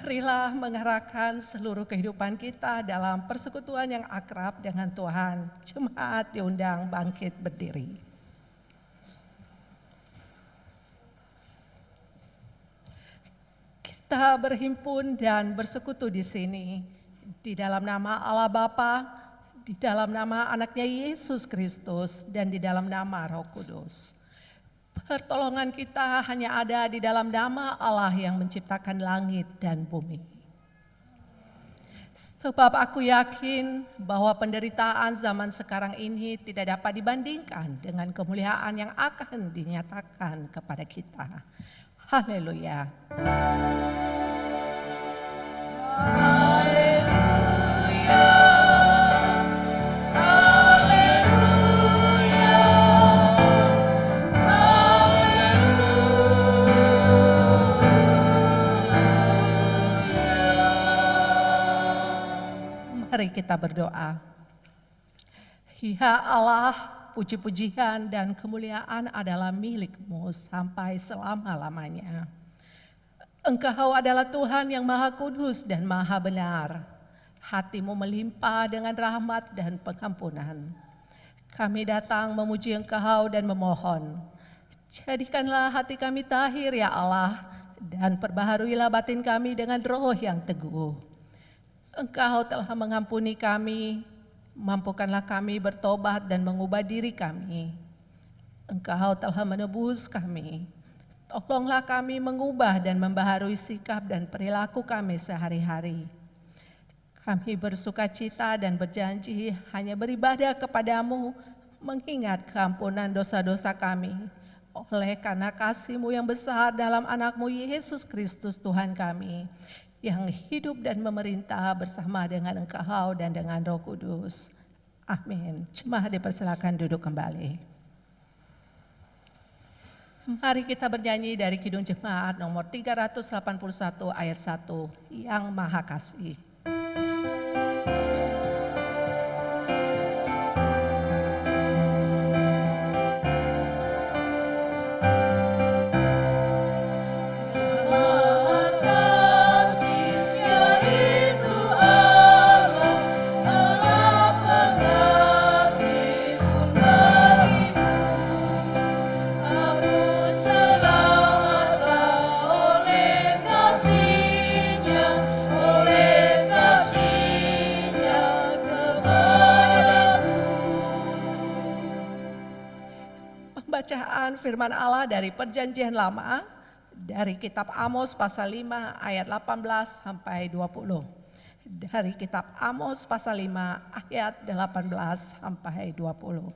Marilah mengarahkan seluruh kehidupan kita dalam persekutuan yang akrab dengan Tuhan. Jemaat diundang bangkit berdiri. Kita berhimpun dan bersekutu di sini, di dalam nama Allah Bapa, di dalam nama anaknya Yesus Kristus, dan di dalam nama Roh Kudus. Pertolongan kita hanya ada di dalam nama Allah yang menciptakan langit dan bumi. Sebab aku yakin bahwa penderitaan zaman sekarang ini tidak dapat dibandingkan dengan kemuliaan yang akan dinyatakan kepada kita. Haleluya. Haleluya. Mari kita berdoa. Ya Allah, puji-pujian dan kemuliaan adalah milik-Mu sampai selama-lamanya. Engkau adalah Tuhan yang Maha Kudus dan Maha Benar. Hati-Mu melimpah dengan rahmat dan pengampunan. Kami datang memuji Engkau dan memohon, jadikanlah hati kami tahir ya Allah, dan perbaharuilah batin kami dengan roh yang teguh. Engkau telah mengampuni kami, mampukanlah kami bertobat dan mengubah diri kami. Engkau telah menebus kami, tolonglah kami mengubah dan membaharui sikap dan perilaku kami sehari-hari. Kami bersukacita dan berjanji hanya beribadah kepadamu, mengingat keampunan dosa-dosa kami, oleh karena kasih-Mu yang besar dalam anak-Mu Yesus Kristus Tuhan kami, yang hidup dan memerintah bersama dengan Engkau dan dengan Roh Kudus. Amin. Jemaat dipersilakan duduk kembali. Mari kita bernyanyi dari Kidung Jemaat nomor 381 ayat 1, Yang Maha Kasih. Bacaan firman Allah dari Perjanjian Lama dari kitab Amos pasal 5 ayat 18 sampai 20. Dari kitab Amos pasal 5 ayat 18 sampai 20.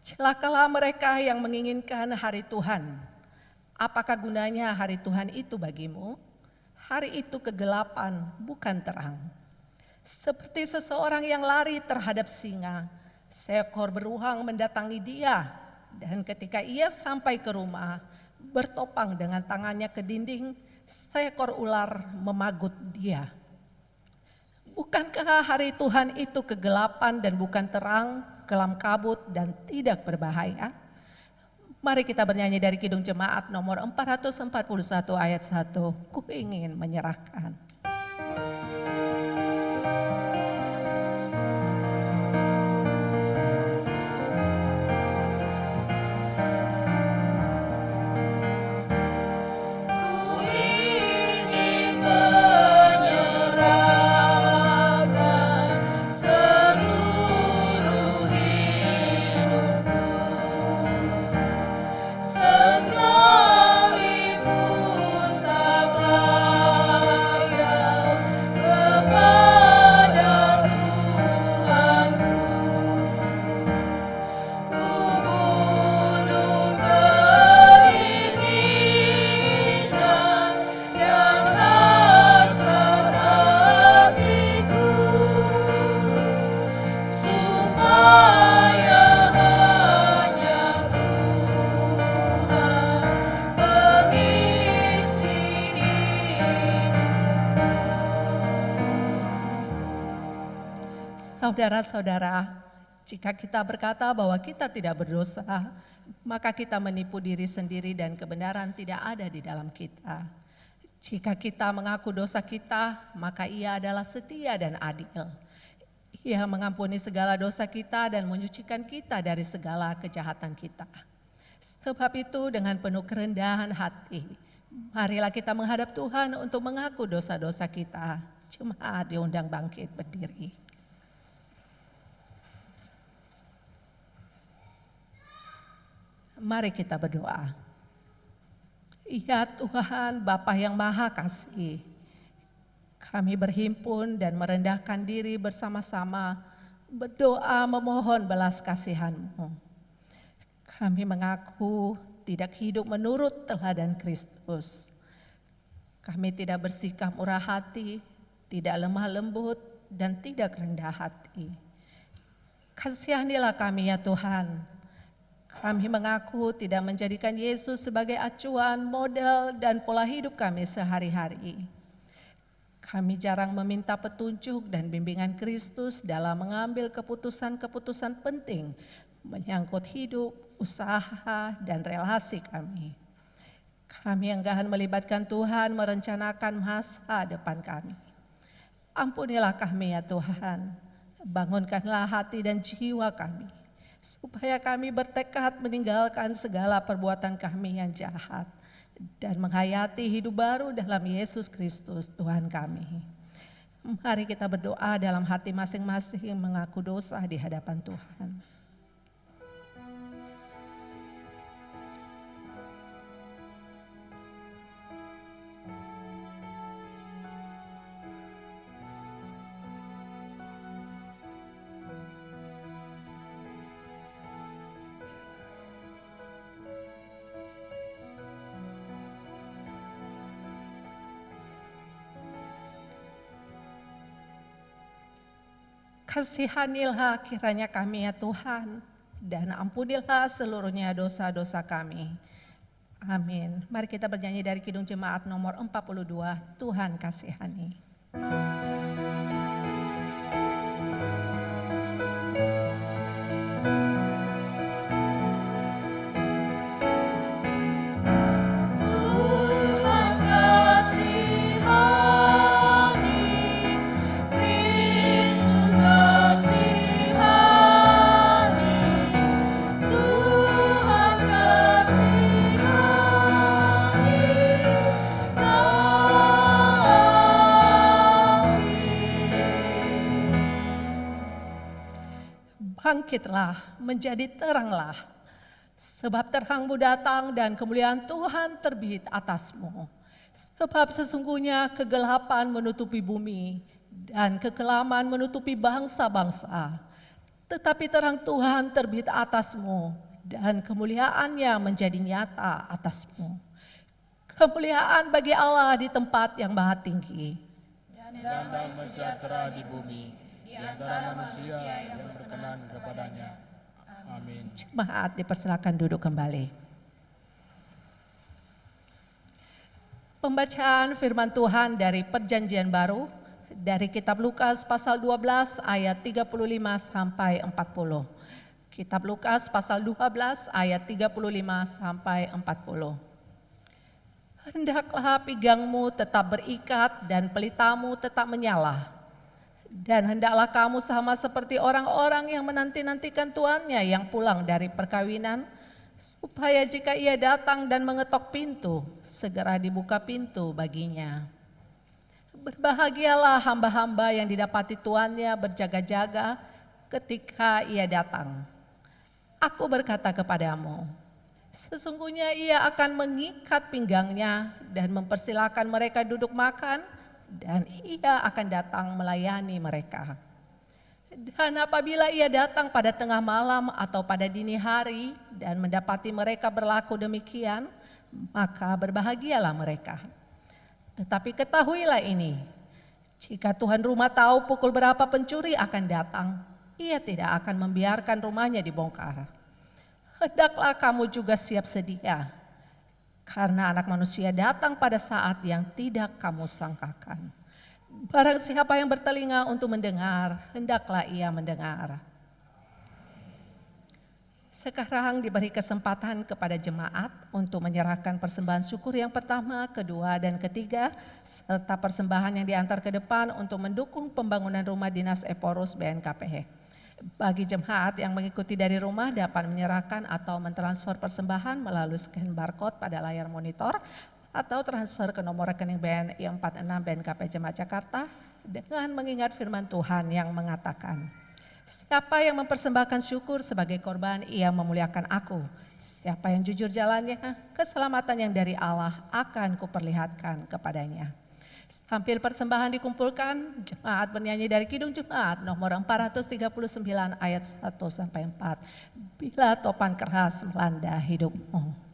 Celakalah mereka yang menginginkan hari Tuhan. Apakah gunanya hari Tuhan itu bagimu? Hari itu kegelapan, bukan terang. Seperti seseorang yang lari terhadap singa, seekor beruang mendatangi dia. Dan ketika ia sampai ke rumah, bertopang dengan tangannya ke dinding, seekor ular memagut dia. Bukankah hari Tuhan itu kegelapan dan bukan terang, kelam kabut dan tidak berbahaya? Mari kita bernyanyi dari Kidung Jemaat nomor 441 ayat 1, Ku ingin menyerahkan. Saudara-saudara, jika kita berkata bahwa kita tidak berdosa, maka kita menipu diri sendiri dan kebenaran tidak ada di dalam kita. Jika kita mengaku dosa kita, maka Ia adalah setia dan adil. Ia mengampuni segala dosa kita dan menyucikan kita dari segala kejahatan kita. Sebab itu dengan penuh kerendahan hati, marilah kita menghadap Tuhan untuk mengaku dosa-dosa kita. Jemaat diundang bangkit berdiri. Mari kita berdoa. Ya Tuhan, Bapa yang Maha Kasih, kami berhimpun dan merendahkan diri bersama-sama, berdoa memohon belas kasihan-Mu. Kami mengaku tidak hidup menurut teladan Kristus. Kami tidak bersikap murah hati, tidak lemah lembut, dan tidak rendah hati. Kasihanilah kami ya Tuhan. Kami mengaku tidak menjadikan Yesus sebagai acuan, model, dan pola hidup kami sehari-hari. Kami jarang meminta petunjuk dan bimbingan Kristus dalam mengambil keputusan-keputusan penting menyangkut hidup, usaha, dan relasi kami. Kami enggan melibatkan Tuhan merencanakan masa depan kami. Ampunilah kami ya Tuhan, bangunkanlah hati dan jiwa kami, supaya kami bertekad meninggalkan segala perbuatan kami yang jahat dan menghayati hidup baru dalam Yesus Kristus Tuhan kami. Mari kita berdoa dalam hati masing-masing mengaku dosa di hadapan Tuhan. Kasihanilah kiranya kami ya Tuhan, dan ampunilah seluruhnya dosa-dosa kami. Amin. Mari kita bernyanyi dari Kidung Jemaat nomor 42, Tuhan kasihani. Bangkitlah, menjadi teranglah, sebab terangmu datang dan kemuliaan Tuhan terbit atasmu. Sebab sesungguhnya kegelapan menutupi bumi dan kekelaman menutupi bangsa-bangsa. Tetapi terang Tuhan terbit atasmu dan kemuliaannya menjadi nyata atasmu. Kemuliaan bagi Allah di tempat yang maha tinggi. Dan damai sejahtera di bumi di antara manusia yang berkenan kepadanya. Amin. Jemaat dipersilakan duduk kembali. Pembacaan firman Tuhan dari Perjanjian Baru dari kitab Lukas pasal 12 ayat 35 sampai 40. Kitab Lukas pasal 12 ayat 35 sampai 40. Hendaklah pinggangmu tetap berikat dan pelitamu tetap menyala. Dan hendaklah kamu sama seperti orang-orang yang menanti-nantikan tuannya yang pulang dari perkawinan, supaya jika ia datang dan mengetok pintu, segera dibuka pintu baginya. Berbahagialah hamba-hamba yang didapati tuannya berjaga-jaga ketika ia datang. Aku berkata kepadamu, sesungguhnya ia akan mengikat pinggangnya dan mempersilakan mereka duduk makan, dan ia akan datang melayani mereka. Dan apabila ia datang pada tengah malam atau pada dini hari dan mendapati mereka berlaku demikian, maka berbahagialah mereka. Tetapi ketahuilah ini, jika tuan rumah tahu pukul berapa pencuri akan datang, ia tidak akan membiarkan rumahnya dibongkar. Hendaklah kamu juga siap sedia, karena Anak Manusia datang pada saat yang tidak kamu sangkakan. Barang siapa yang bertelinga untuk mendengar, hendaklah ia mendengar. Sekarang diberi kesempatan kepada jemaat untuk menyerahkan persembahan syukur yang pertama, kedua, dan ketiga, serta persembahan yang diantar ke depan untuk mendukung pembangunan rumah dinas Eporus BNKPH. Bagi jemaat yang mengikuti dari rumah dapat menyerahkan atau mentransfer persembahan melalui scan barcode pada layar monitor atau transfer ke nomor rekening BNI 46 BNKP Jemaat Jakarta dengan mengingat firman Tuhan yang mengatakan, siapa yang mempersembahkan syukur sebagai korban, ia memuliakan aku. Siapa yang jujur jalannya, keselamatan yang dari Allah akan kuperlihatkan kepadanya. Sambil persembahan dikumpulkan, jemaat bernyanyi dari Kidung Jemaat nomor 439 ayat 1-4. Bila topan keras melanda hidupmu.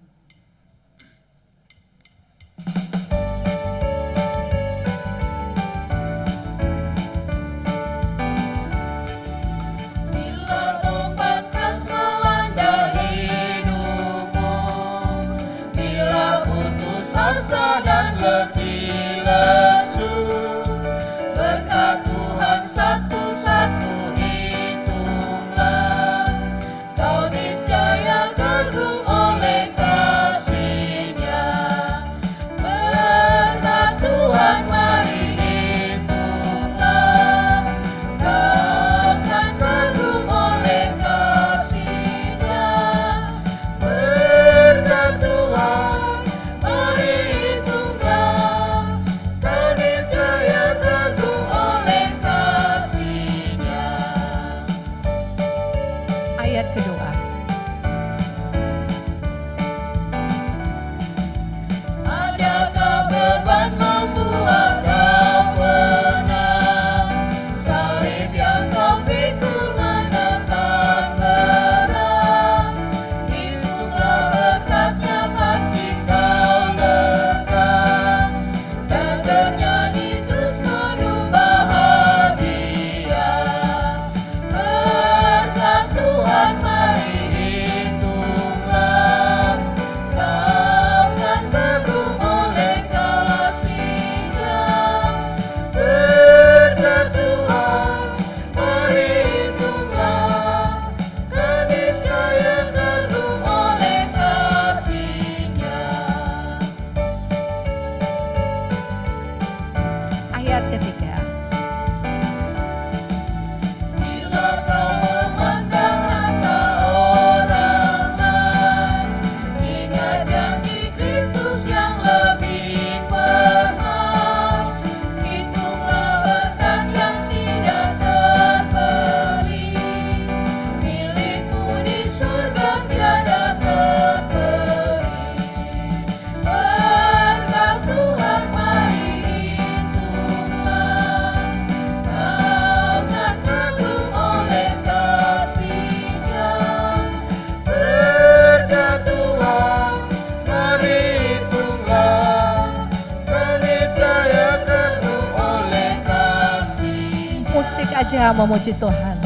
Aja memuji Tuhan.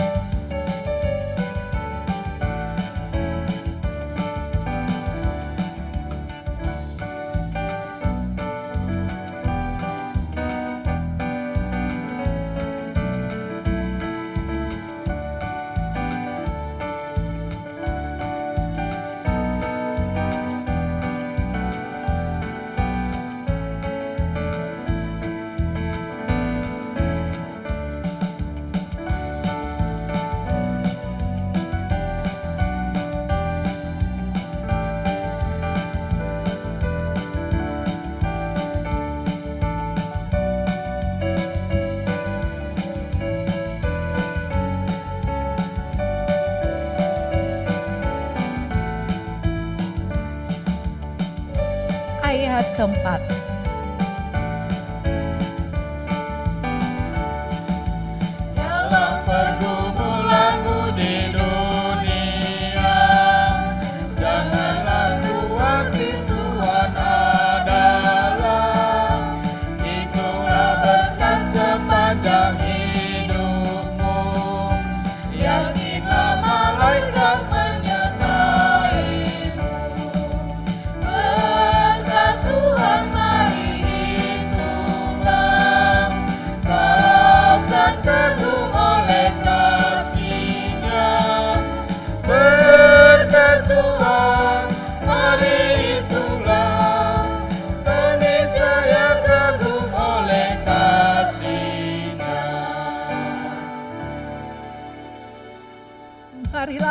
Ayat keempat. Dalam pergumulanmu di dunia, janganlah kuasih Tuhan adalah. Hitunglah berkat sepanjang hidupmu, yakinlah malaikat menyertai. Tuhan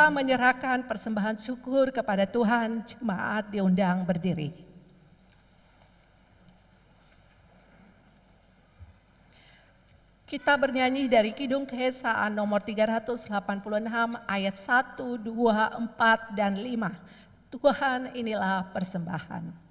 kita menyerahkan persembahan syukur kepada Tuhan, jemaat diundang berdiri. Kita bernyanyi dari Kidung Keesaan nomor 386 ayat 1, 2, 4, dan 5. Tuhan inilah persembahan.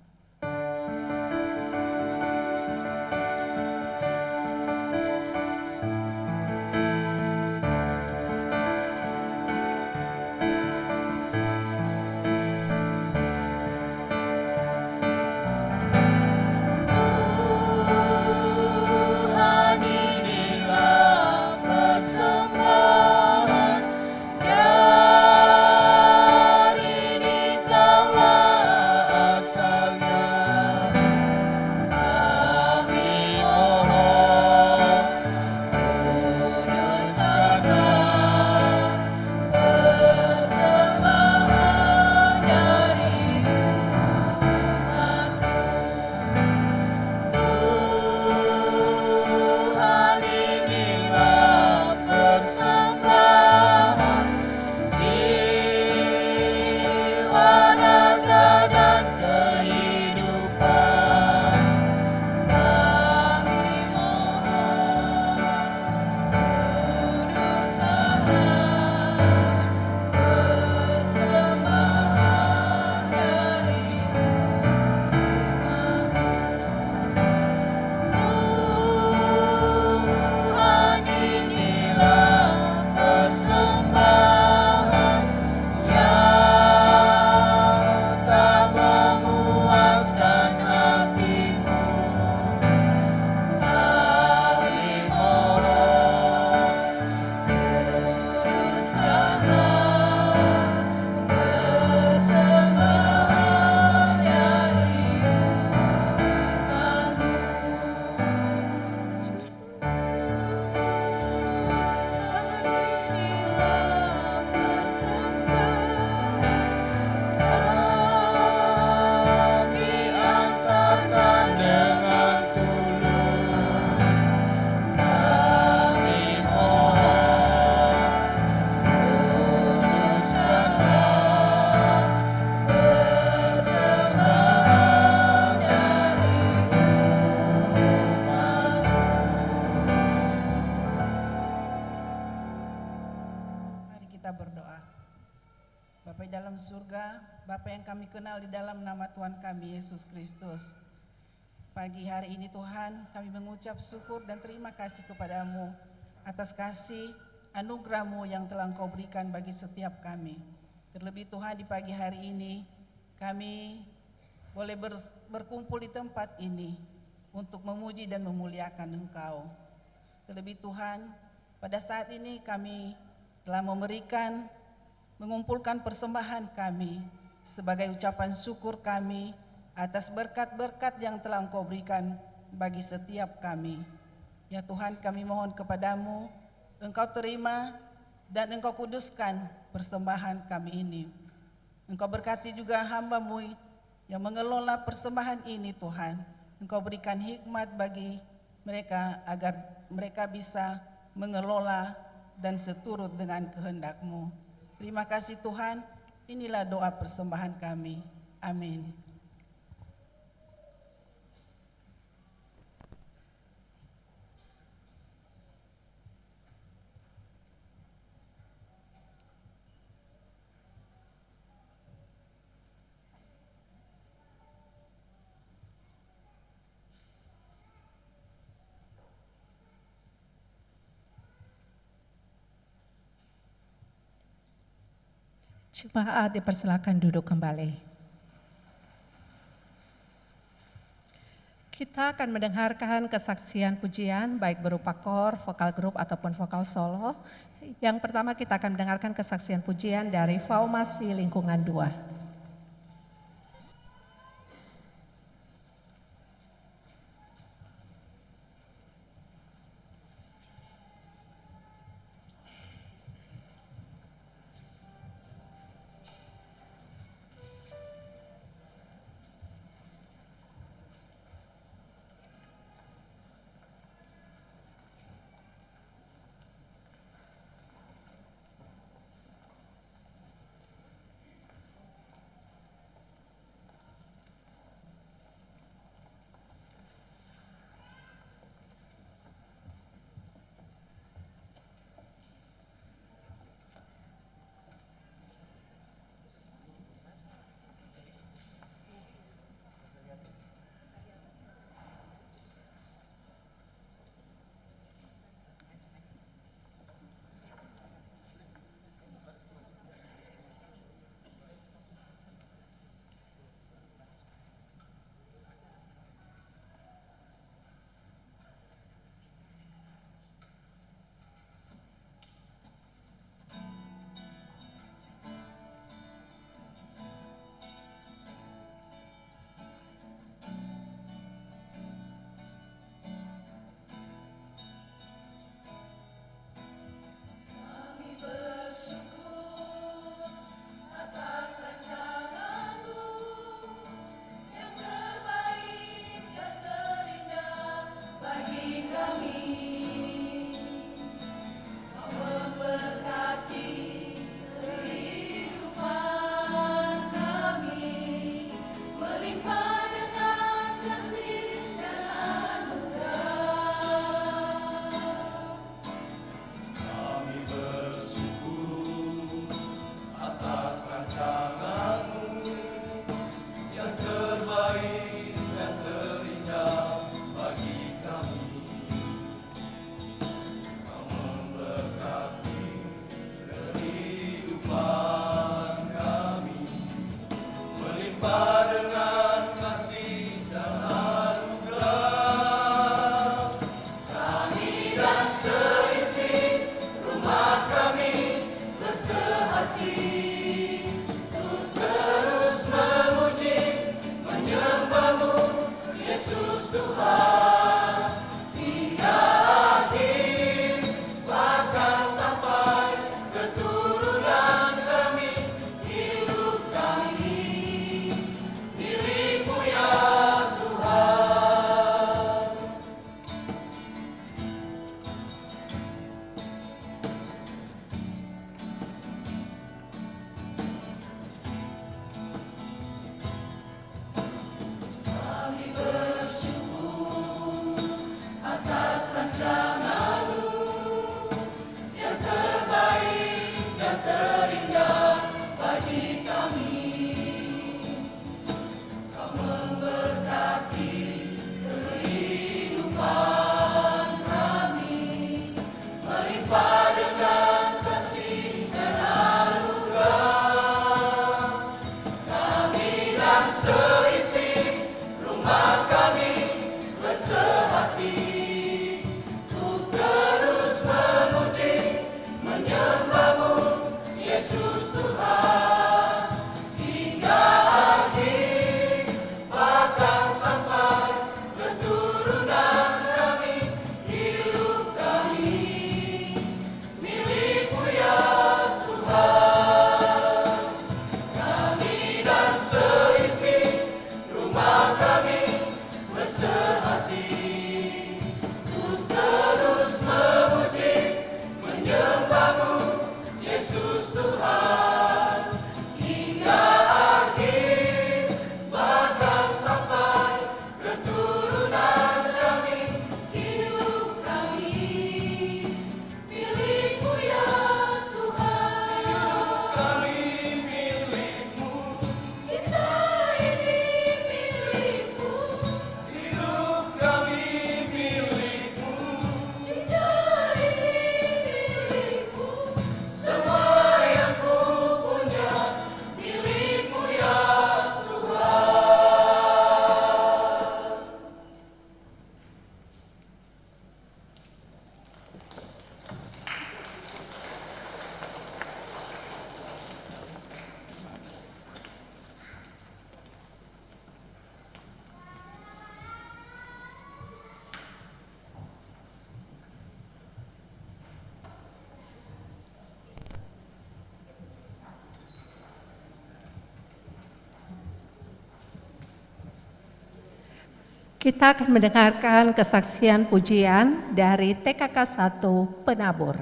Bapa yang kami kenal di dalam nama Tuhan kami Yesus Kristus. Pagi hari ini Tuhan, kami mengucap syukur dan terima kasih kepadamu atas kasih anugerah-Mu yang telah Engkau berikan bagi setiap kami. Terlebih Tuhan, di pagi hari ini kami boleh berkumpul di tempat ini untuk memuji dan memuliakan Engkau. Terlebih Tuhan, pada saat ini kami telah mengumpulkan persembahan kami sebagai ucapan syukur kami atas berkat-berkat yang telah Engkau berikan bagi setiap kami. Ya Tuhan, kami mohon kepadamu, Engkau terima dan Engkau kuduskan persembahan kami ini. Engkau berkati juga hamba-Mu yang mengelola persembahan ini Tuhan. Engkau berikan hikmat bagi mereka agar mereka bisa mengelola dan seturut dengan kehendak-Mu. Terima kasih Tuhan. Inilah doa persembahan kami. Amin. Jemaat dipersilakan duduk kembali. Kita akan mendengarkan kesaksian pujian baik berupa kor, vokal grup ataupun vokal solo. Yang pertama kita akan mendengarkan kesaksian pujian dari Faumasi Lingkungan 2. Kita akan mendengarkan kesaksian pujian dari TKK 1 Penabur.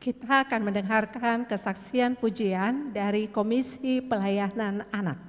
Kita akan mendengarkan kesaksian pujian dari Komisi Pelayanan Anak.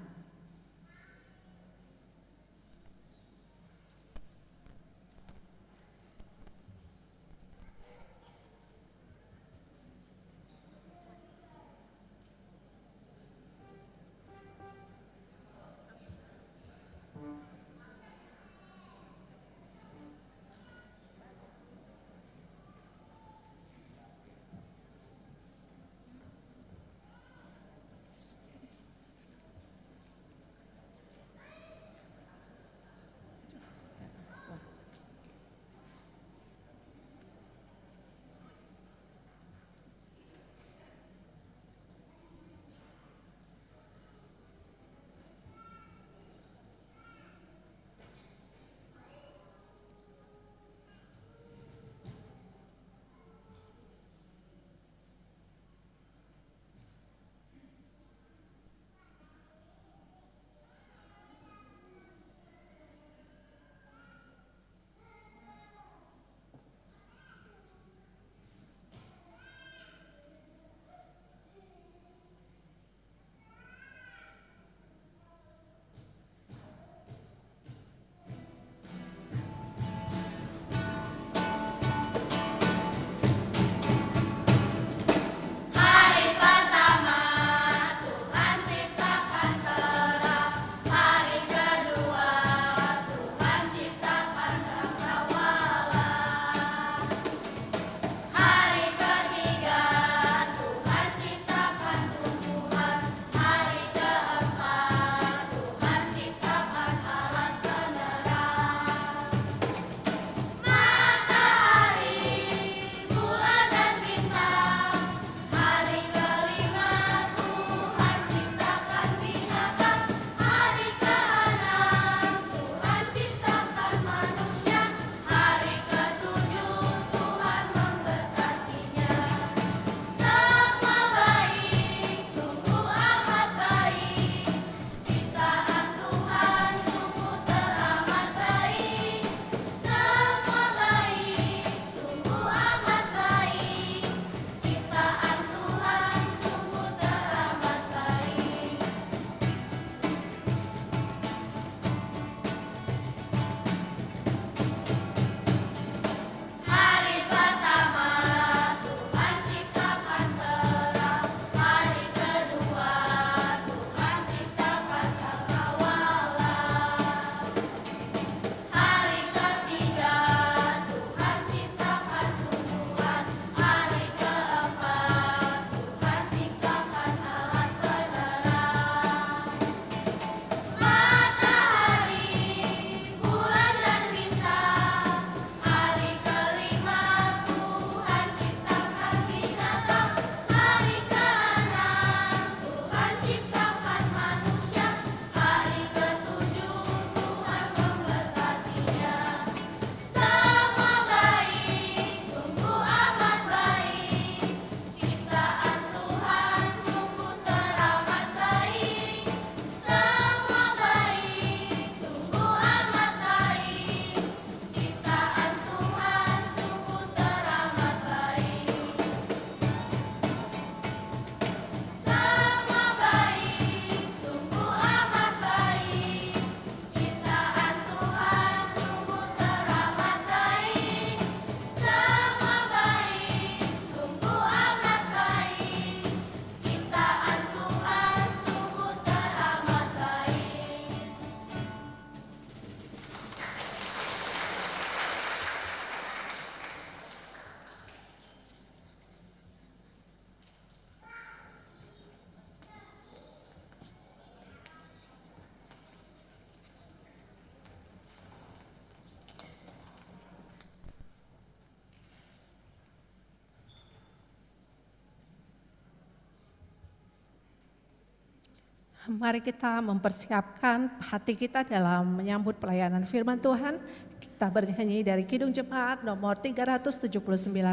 Mari kita mempersiapkan hati kita dalam menyambut pelayanan firman Tuhan. Kita bernyanyi dari Kidung Jemaat nomor 379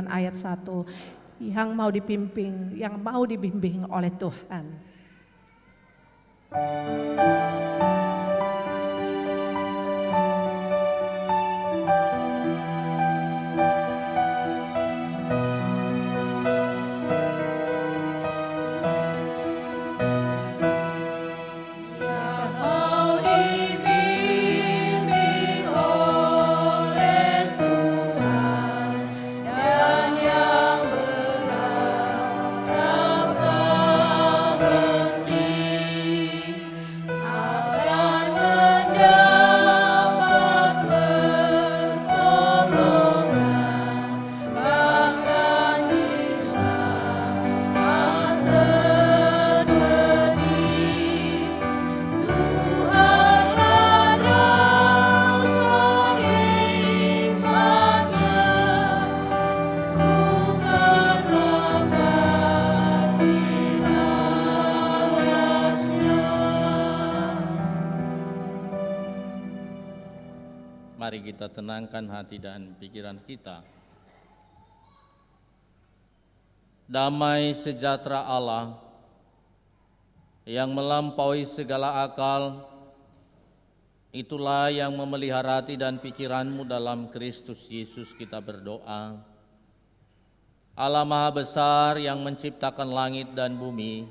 ayat 1. Yang mau dibimbing oleh Tuhan. Mari kita tenangkan hati dan pikiran kita. Damai sejahtera Allah yang melampaui segala akal, itulah yang memelihara hati dan pikiranmu dalam Kristus Yesus kita berdoa. Allah Maha Besar yang menciptakan langit dan bumi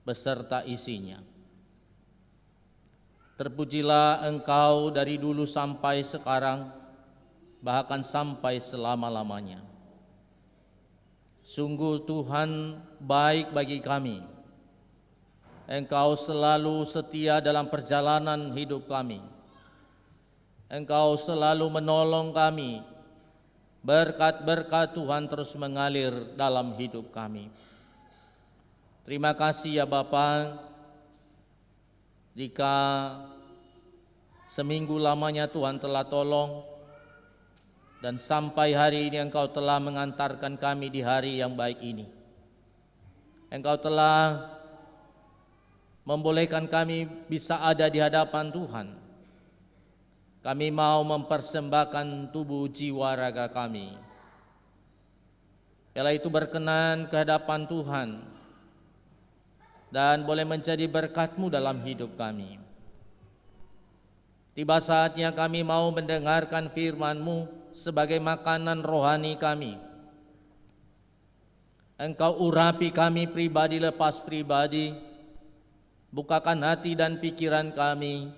beserta isinya. Terpujilah Engkau dari dulu sampai sekarang, bahkan sampai selama-lamanya. Sungguh Tuhan baik bagi kami. Engkau selalu setia dalam perjalanan hidup kami. Engkau selalu menolong kami. Berkat-berkat Tuhan terus mengalir dalam hidup kami. Terima kasih ya Bapa. Jika seminggu lamanya Tuhan telah tolong dan sampai hari ini Engkau telah mengantarkan kami di hari yang baik ini. Engkau telah membolehkan kami bisa ada di hadapan Tuhan. Kami mau mempersembahkan tubuh, jiwa, raga kami. Biarlah itu berkenan ke hadapan Tuhan dan boleh menjadi berkat-Mu dalam hidup kami. Tiba saatnya kami mau mendengarkan firman-Mu sebagai makanan rohani kami. Engkau urapi kami pribadi lepas pribadi, bukakan hati dan pikiran kami,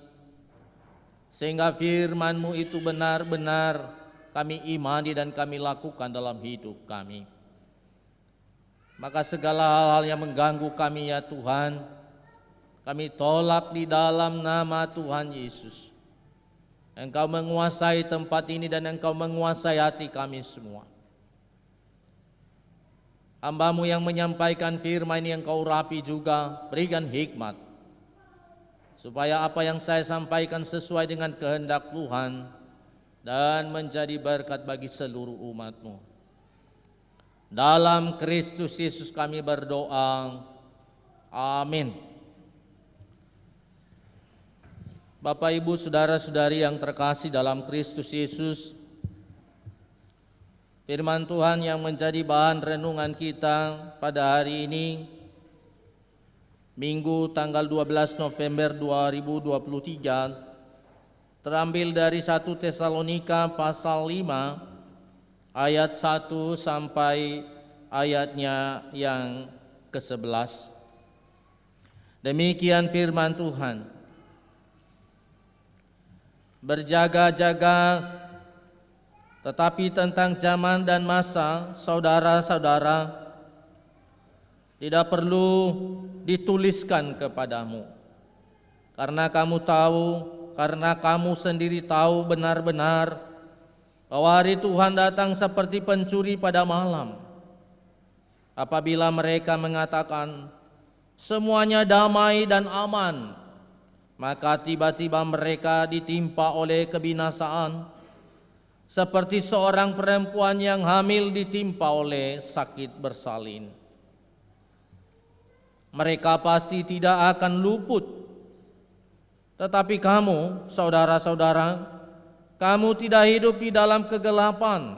sehingga firman-Mu itu benar-benar kami imani dan kami lakukan dalam hidup kami. Maka segala hal-hal yang mengganggu kami ya Tuhan, kami tolak di dalam nama Tuhan Yesus. Engkau menguasai tempat ini dan Engkau menguasai hati kami semua. Hamba-Mu yang menyampaikan firman ini Engkau urapi juga, berikan hikmat, supaya apa yang saya sampaikan sesuai dengan kehendak Tuhan dan menjadi berkat bagi seluruh umat-Mu. Dalam Kristus Yesus kami berdoa, amin. Bapak, Ibu, saudara-saudari yang terkasih dalam Kristus Yesus, firman Tuhan yang menjadi bahan renungan kita pada hari ini, Minggu tanggal 12 November 2023, terambil dari 1 Tesalonika pasal 5, ayat 1 sampai ayatnya yang ke-11. Demikian firman Tuhan. Berjaga-jaga, tetapi tentang zaman dan masa, saudara-saudara, tidak perlu dituliskan kepadamu. Karena kamu sendiri tahu benar-benar bahwa hari Tuhan datang seperti pencuri pada malam. Apabila mereka mengatakan semuanya damai dan aman, maka tiba-tiba mereka ditimpa oleh kebinasaan, seperti seorang perempuan yang hamil ditimpa oleh sakit bersalin. mereka pasti tidak akan luput. Tetapi kamu, saudara-saudara, kamu tidak hidup di dalam kegelapan,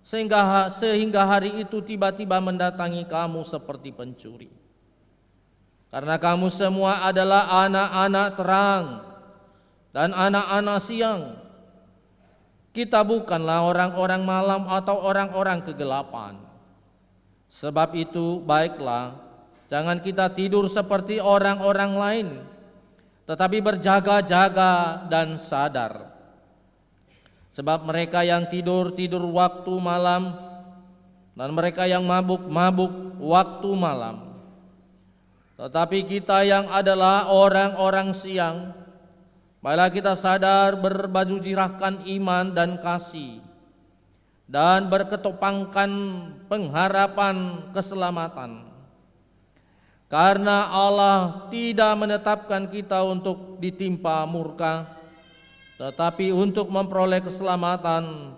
sehingga hari itu tiba-tiba mendatangi kamu seperti pencuri. Karena kamu semua adalah anak-anak terang dan anak-anak siang. Kita bukanlah orang-orang malam atau orang-orang kegelapan. Sebab itu baiklah, jangan kita tidur seperti orang-orang lain, tetapi berjaga-jaga dan sadar. Sebab mereka yang tidur waktu malam, dan mereka yang mabuk waktu malam. Tetapi kita yang adalah orang-orang siang, marilah kita sadar, berbaju jirahkan iman dan kasih, dan berketopangkan pengharapan keselamatan. Karena Allah tidak menetapkan kita untuk ditimpa murka, tetapi untuk memperoleh keselamatan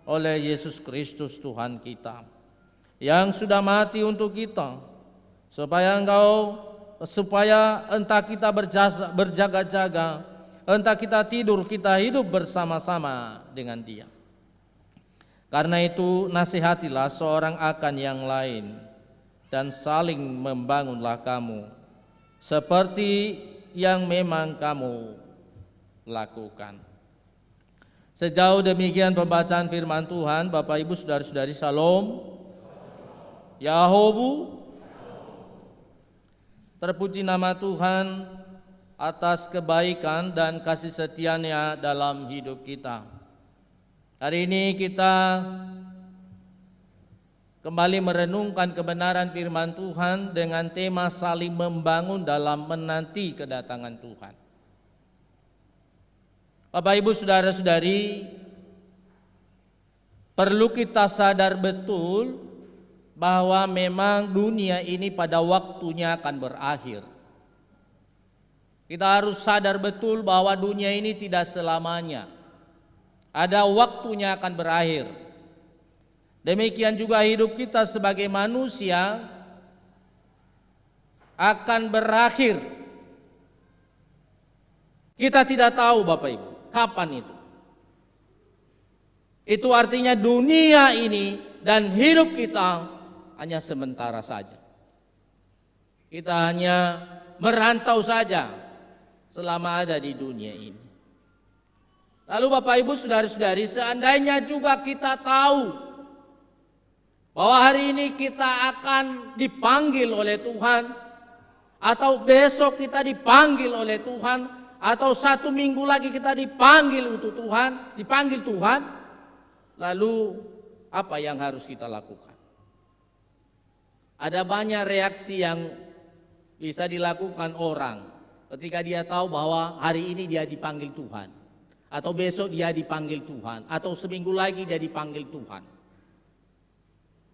oleh Yesus Kristus Tuhan kita, yang sudah mati untuk kita, supaya entah kita berjaga-jaga, entah kita tidur, kita hidup bersama-sama dengan Dia. Karena itu nasihatilah seorang akan yang lain, dan saling membangunlah kamu, seperti yang memang kamu lakukan. Sejauh demikian pembacaan firman Tuhan. Bapak Ibu saudara-saudari, Shalom. Yahobu. Terpuji nama Tuhan atas kebaikan dan kasih setia-Nya dalam hidup kita. Hari ini kita kembali merenungkan kebenaran firman Tuhan dengan tema saling membangun dalam menanti kedatangan Tuhan. Bapak Ibu saudara-saudari, perlu kita sadar betul bahwa memang dunia ini pada waktunya akan berakhir. Kita harus sadar betul bahwa dunia ini tidak selamanya. Ada waktunya akan berakhir. Demikian juga hidup kita sebagai manusia akan berakhir. Kita tidak tahu Bapak Ibu, kapan itu. Itu artinya dunia ini dan hidup kita hanya sementara saja. Kita hanya merantau saja selama ada di dunia ini. Lalu Bapak Ibu saudara-saudari, seandainya juga kita tahu bahwa hari ini kita akan dipanggil oleh Tuhan, atau besok kita dipanggil oleh Tuhan, atau 1 minggu lagi kita dipanggil untuk Tuhan, dipanggil Tuhan, lalu apa yang harus kita lakukan? Ada banyak reaksi yang bisa dilakukan orang ketika dia tahu bahwa hari ini dia dipanggil Tuhan, atau besok dia dipanggil Tuhan, atau seminggu lagi dia dipanggil Tuhan.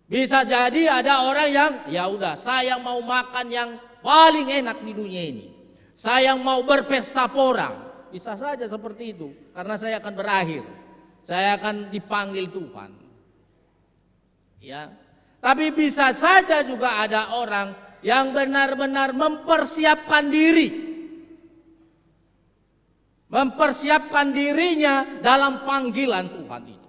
Bisa jadi ada orang yang ya udah, saya mau makan yang paling enak di dunia ini, saya mau berpesta pora. Bisa saja seperti itu, karena saya akan berakhir, saya akan dipanggil Tuhan. Ya, tapi bisa saja juga ada orang yang benar-benar mempersiapkan diri, mempersiapkan dirinya dalam panggilan Tuhan itu.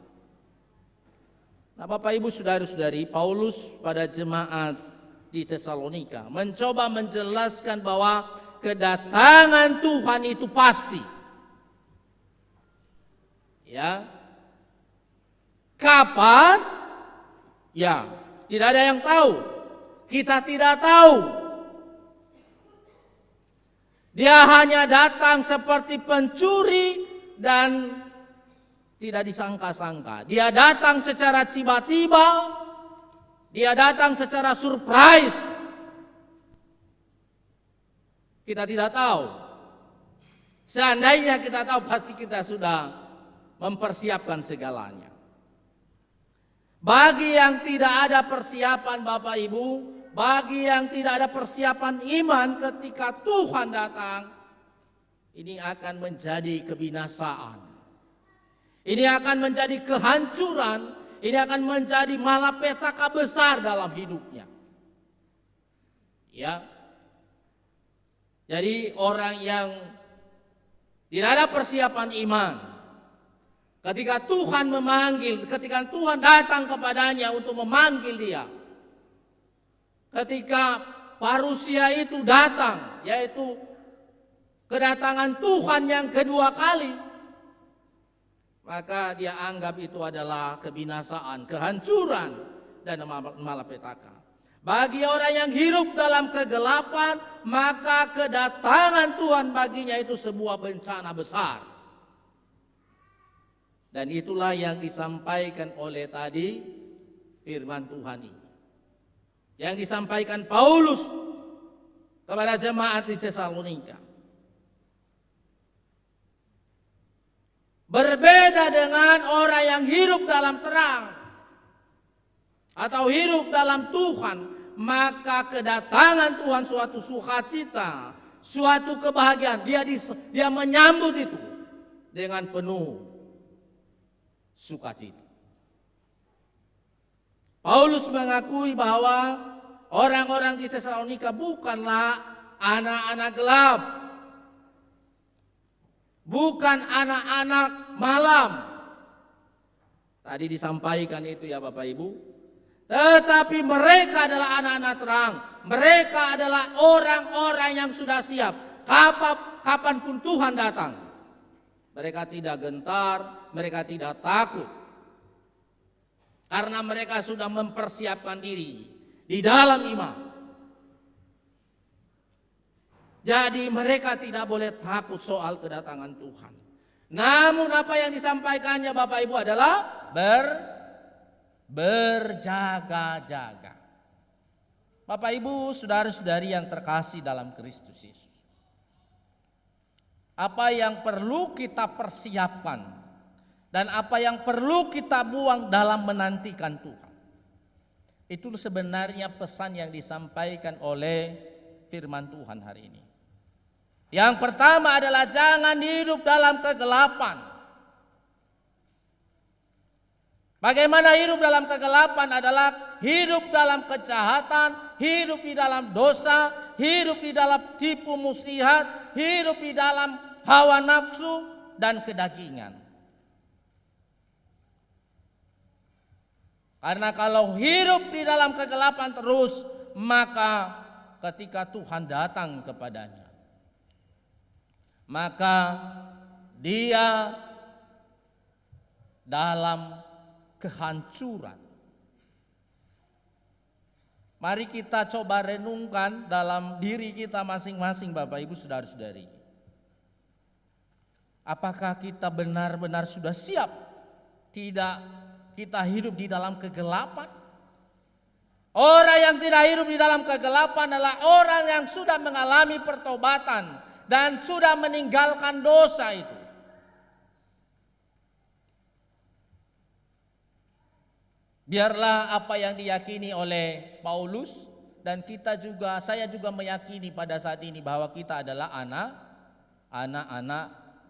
Nah Bapak Ibu saudara-saudari, Paulus pada jemaat di Tesalonika mencoba menjelaskan bahwa kedatangan Tuhan itu pasti. Ya. Kapan? Ya, tidak ada yang tahu. Kita tidak tahu. Dia hanya datang seperti pencuri dan tidak disangka-sangka. Dia datang secara tiba-tiba. Dia datang secara surprise. Kita tidak tahu. Seandainya kita tahu, pasti kita sudah mempersiapkan segalanya. Bagi yang tidak ada persiapan Bapak Ibu, bagi yang tidak ada persiapan iman ketika Tuhan datang, ini akan menjadi kebinasaan. Ini akan menjadi kehancuran, ini akan menjadi malapetaka besar dalam hidupnya. Ya, Jadi orang yang tidak ada persiapan iman, ketika Tuhan memanggil, ketika Tuhan datang kepadanya untuk memanggil dia, ketika parusia itu datang, yaitu kedatangan Tuhan yang kedua kali, maka dia anggap itu adalah kebinasaan, kehancuran, dan malapetaka. Bagi orang yang hidup dalam kegelapan, maka kedatangan Tuhan baginya itu sebuah bencana besar. Dan itulah yang disampaikan oleh tadi firman Tuhan ini, yang disampaikan Paulus kepada jemaat di Tesalonika. Berbeda dengan orang yang hidup dalam terang atau hidup dalam Tuhan, maka kedatangan Tuhan suatu sukacita, suatu kebahagiaan, dia menyambut itu dengan penuh sukacita. Paulus mengakui bahwa orang-orang di Tesalonika bukanlah anak-anak gelap, bukan anak-anak malam. Tadi disampaikan itu ya Bapak Ibu. Tetapi mereka adalah anak-anak terang. Mereka adalah orang-orang yang sudah siap kapanpun Tuhan datang. Mereka tidak gentar, mereka tidak takut, karena mereka sudah mempersiapkan diri di dalam iman. Jadi mereka tidak boleh takut soal kedatangan Tuhan. Namun apa yang disampaikannya Bapak Ibu adalah berjaga-jaga. Bapak Ibu, saudara-saudari yang terkasih dalam Kristus Yesus, apa yang perlu kita persiapkan dan apa yang perlu kita buang dalam menantikan Tuhan, itu sebenarnya pesan yang disampaikan oleh firman Tuhan hari ini. Yang pertama adalah jangan hidup dalam kegelapan. Bagaimana hidup dalam kegelapan adalah hidup dalam kejahatan, hidup di dalam dosa, hidup di dalam tipu muslihat, hidup di dalam hawa nafsu dan kedagingan. Karena kalau hidup di dalam kegelapan terus, maka ketika Tuhan datang kepadanya, maka dia dalam kehancuran. Mari kita coba renungkan dalam diri kita masing-masing Bapak Ibu saudara-saudari. Apakah kita benar-benar sudah siap tidak kita hidup di dalam kegelapan? Orang yang tidak hidup di dalam kegelapan adalah orang yang sudah mengalami pertobatan dan sudah meninggalkan dosa itu. Biarlah apa yang diyakini oleh Paulus dan kita juga, saya juga meyakini pada saat ini bahwa kita adalah anak-anak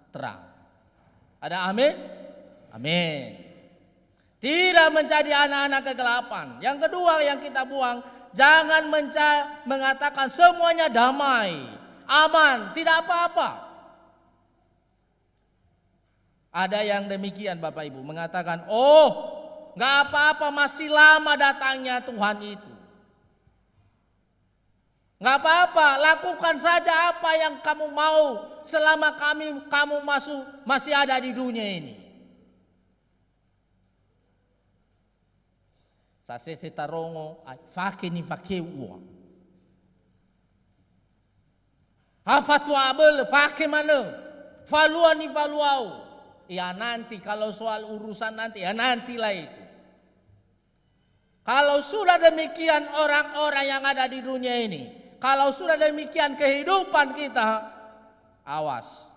terang. Ada amin? Amin. Tidak menjadi anak-anak kegelapan. Yang kedua yang kita buang, jangan mengatakan semuanya damai, aman, tidak apa-apa. Ada yang demikian Bapak Ibu, mengatakan, oh gak apa-apa, masih lama datangnya Tuhan itu. Gak apa-apa, lakukan saja apa yang kamu mau selama kamu masih ada di dunia ini. Sase setarongo fakini fakeu. Hafatwa abel fake mana? Faluan ni faluau. Ya nanti kalau soal urusan nanti ya nantilah itu. Kalau sudah demikian orang-orang yang ada di dunia ini, kalau sudah demikian kehidupan kita, awas.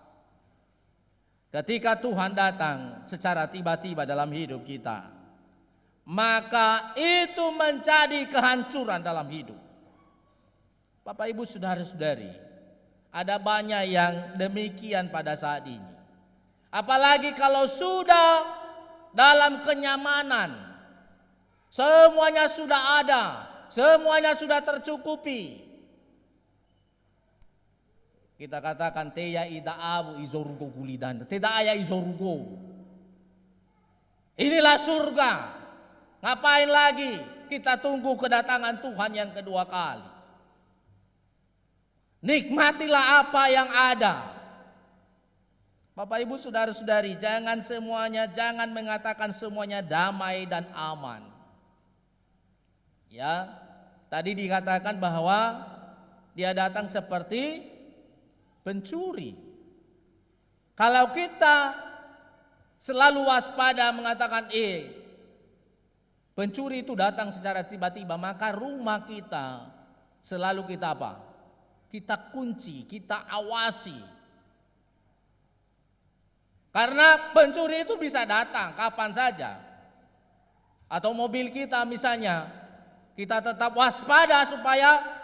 Ketika Tuhan datang secara tiba-tiba dalam hidup kita, maka itu menjadi kehancuran dalam hidup. Bapak Ibu saudara-saudari, ada banyak yang demikian pada saat ini. Apalagi kalau sudah dalam kenyamanan, semuanya sudah ada, semuanya sudah tercukupi. Kita katakan teya ida abu izorugo gulidan. Tidak aya izorugo. Inilah surga. Ngapain lagi kita tunggu kedatangan Tuhan yang kedua kali? Nikmatilah apa yang ada. Bapak Ibu saudara-saudari, jangan mengatakan semuanya damai dan aman. Ya, tadi dikatakan bahwa dia datang seperti pencuri. Kalau kita selalu waspada mengatakan pencuri itu datang secara tiba-tiba, maka rumah kita selalu kita apa? Kita kunci, kita awasi. Karena pencuri itu bisa datang kapan saja. Atau mobil kita misalnya, kita tetap waspada supaya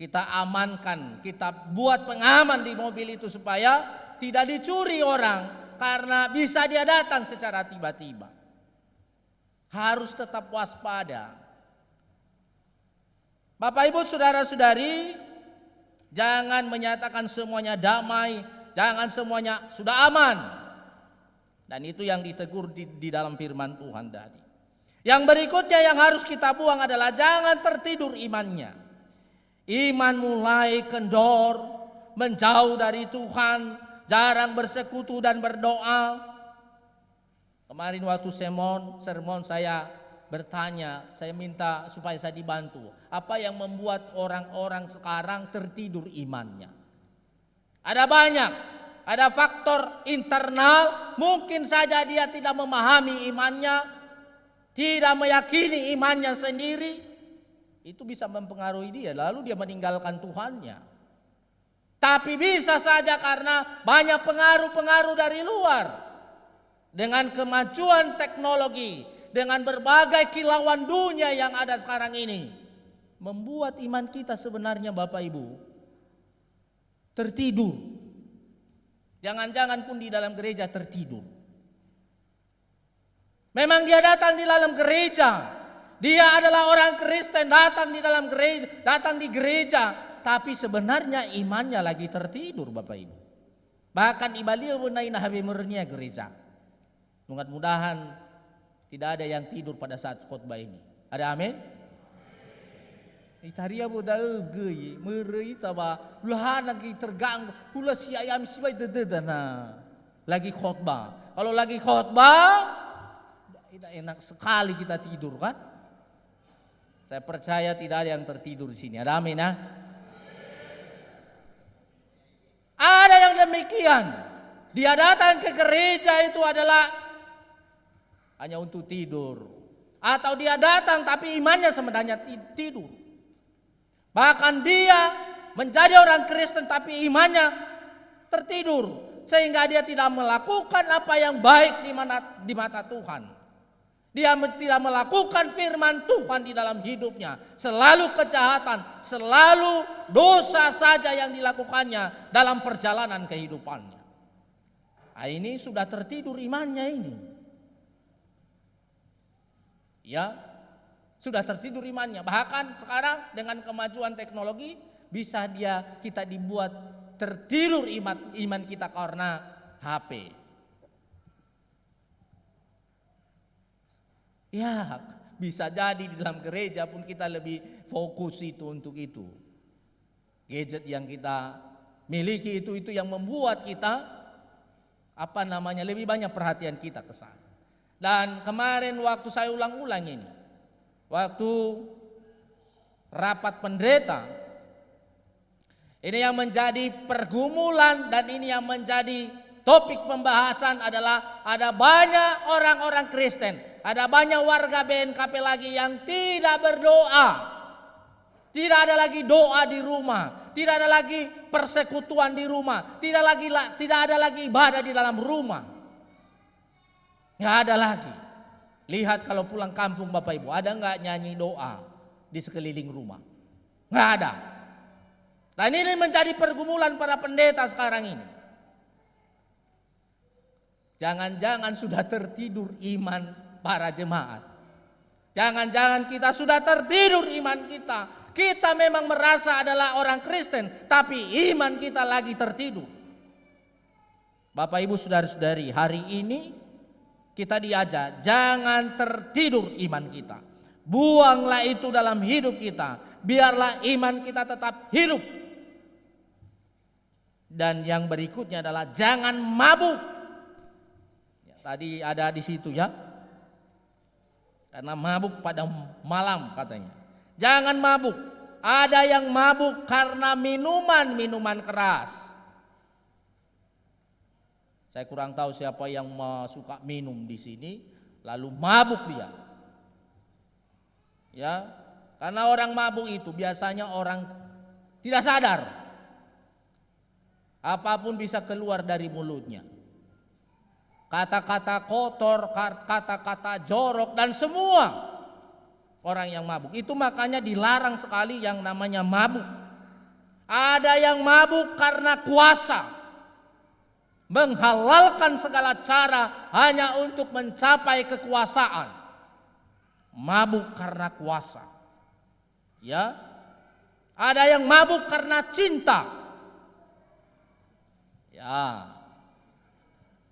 kita amankan, kita buat pengaman di mobil itu supaya tidak dicuri orang, karena bisa dia datang secara tiba-tiba. Harus tetap waspada. Bapak Ibu saudara-saudari, jangan menyatakan semuanya damai, jangan semuanya sudah aman. Dan itu yang ditegur di dalam firman Tuhan tadi. Yang berikutnya yang harus kita buang adalah jangan tertidur imannya. Iman mulai kendor, menjauh dari Tuhan, jarang bersekutu dan berdoa. Kemarin waktu sermon saya bertanya, saya minta supaya saya dibantu. Apa yang membuat orang-orang sekarang tertidur imannya? Ada banyak, ada faktor internal, mungkin saja dia tidak memahami imannya, tidak meyakini imannya sendiri. Itu bisa mempengaruhi dia, lalu dia meninggalkan Tuhannya. Tapi bisa saja karena banyak pengaruh-pengaruh dari luar. Dengan kemajuan teknologi, dengan berbagai kilauan dunia yang ada sekarang ini, membuat iman kita sebenarnya Bapak Ibu tertidur. Jangan-jangan pun di dalam gereja tertidur. Memang dia datang di dalam gereja, dia adalah orang Kristen, datang di dalam gereja, datang di gereja, tapi sebenarnya imannya lagi tertidur Bapak Ibu. Bahkan ibaliau naina habimurnya gereja. Mudah-mudahan tidak ada yang tidur pada saat khotbah ini. Ada amin? Itaria boda eugeui meureuy taba ulah lagi terganggu, ulah si ayam si bae dededana. Lagi khotbah. Kalau lagi khotbah tidak enak sekali kita tidur kan? Saya percaya tidak ada yang tertidur di sini. Ada amin ya? Ada yang demikian. Dia datang ke gereja itu adalah hanya untuk tidur. Atau dia datang tapi imannya sebenarnya tidur. Bahkan dia menjadi orang Kristen tapi imannya tertidur. Sehingga dia tidak melakukan apa yang baik di mata Tuhan. Dia tidak melakukan firman Tuhan di dalam hidupnya. Selalu kejahatan, selalu dosa saja yang dilakukannya dalam perjalanan kehidupannya. Nah, ini sudah tertidur imannya ini. Ya, sudah tertidur imannya. Bahkan sekarang dengan kemajuan teknologi bisa kita dibuat tertidur iman kita karena HP. Ya, bisa jadi di dalam gereja pun kita lebih fokus untuk itu. Gadget yang kita miliki itu yang membuat kita lebih banyak perhatian kita ke sana. Dan kemarin waktu saya ulang-ulang ini, waktu rapat pendeta, ini yang menjadi pergumulan dan ini yang menjadi topik pembahasan adalah ada banyak orang-orang Kristen, ada banyak warga BNKP lagi yang tidak berdoa. Tidak ada lagi doa di rumah, tidak ada lagi persekutuan di rumah, tidak ada lagi ibadah di dalam rumah. Nggak ada lagi. Lihat kalau pulang kampung Bapak Ibu, ada nggak nyanyi doa di sekeliling rumah? Nggak ada. Dan ini menjadi pergumulan para pendeta sekarang ini. Jangan-jangan sudah tertidur iman para jemaat. Jangan-jangan kita sudah tertidur iman kita. Kita memang merasa adalah orang Kristen, tapi iman kita lagi tertidur. Bapak Ibu saudara-saudari, hari ini kita diajak jangan tertidur iman kita. Buanglah itu dalam hidup kita. Biarlah iman kita tetap hidup. Dan yang berikutnya adalah jangan mabuk. Ya, tadi ada di situ ya. Karena mabuk pada malam katanya. Jangan mabuk. Ada yang mabuk karena minuman keras. Saya kurang tahu siapa yang suka minum di sini, lalu mabuk dia. Ya, karena orang mabuk itu biasanya orang tidak sadar. Apapun bisa keluar dari mulutnya. Kata-kata kotor, kata-kata jorok, dan semua orang yang mabuk. Itu makanya dilarang sekali yang namanya mabuk. Ada yang mabuk karena kuasa. Menghalalkan segala cara hanya untuk mencapai kekuasaan. Mabuk karena kuasa. Ya. Ada yang mabuk karena cinta. Ya.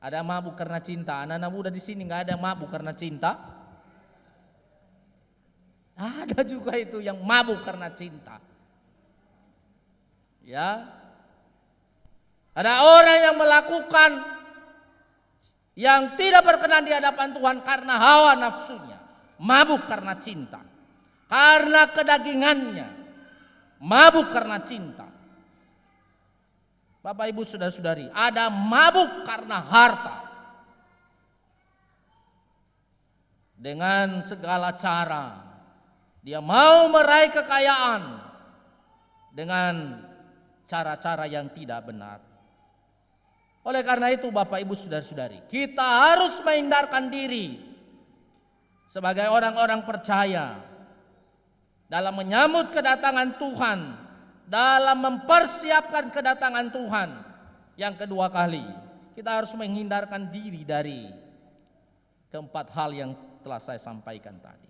Ada mabuk karena cinta. Anak-anak muda di sini nggak ada mabuk karena cinta. Ada juga itu yang mabuk karena cinta. Ya. Ada orang yang melakukan yang tidak berkenan di hadapan Tuhan karena hawa nafsunya. Mabuk karena cinta. Karena kedagingannya. Mabuk karena cinta. Bapak Ibu saudara-saudari, ada mabuk karena harta. Dengan segala cara dia mau meraih kekayaan dengan cara-cara yang tidak benar. Oleh karena itu Bapak Ibu saudara-saudari, kita harus menghindarkan diri sebagai orang-orang percaya dalam menyambut kedatangan Tuhan, dalam mempersiapkan kedatangan Tuhan yang kedua kali. Kita harus menghindarkan diri dari keempat hal yang telah saya sampaikan tadi.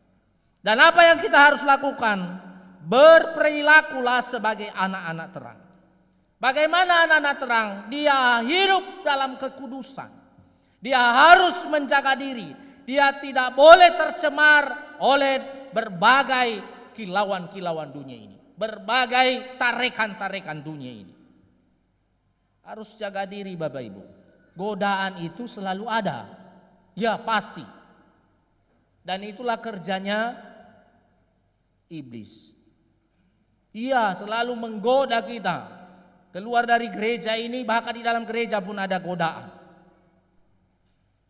Dan apa yang kita harus lakukan? Berperilakulah sebagai anak-anak terang. Bagaimana anak-anak terang? Dia hidup dalam kekudusan. Dia harus menjaga diri. Dia tidak boleh tercemar oleh berbagai kilauan-kilauan dunia ini. Berbagai tarekan-tarekan dunia ini. Harus jaga diri Bapak Ibu. Godaan itu selalu ada. Ya pasti. Dan itulah kerjanya iblis. Ia selalu menggoda kita. Keluar dari gereja ini, bahkan di dalam gereja pun ada godaan.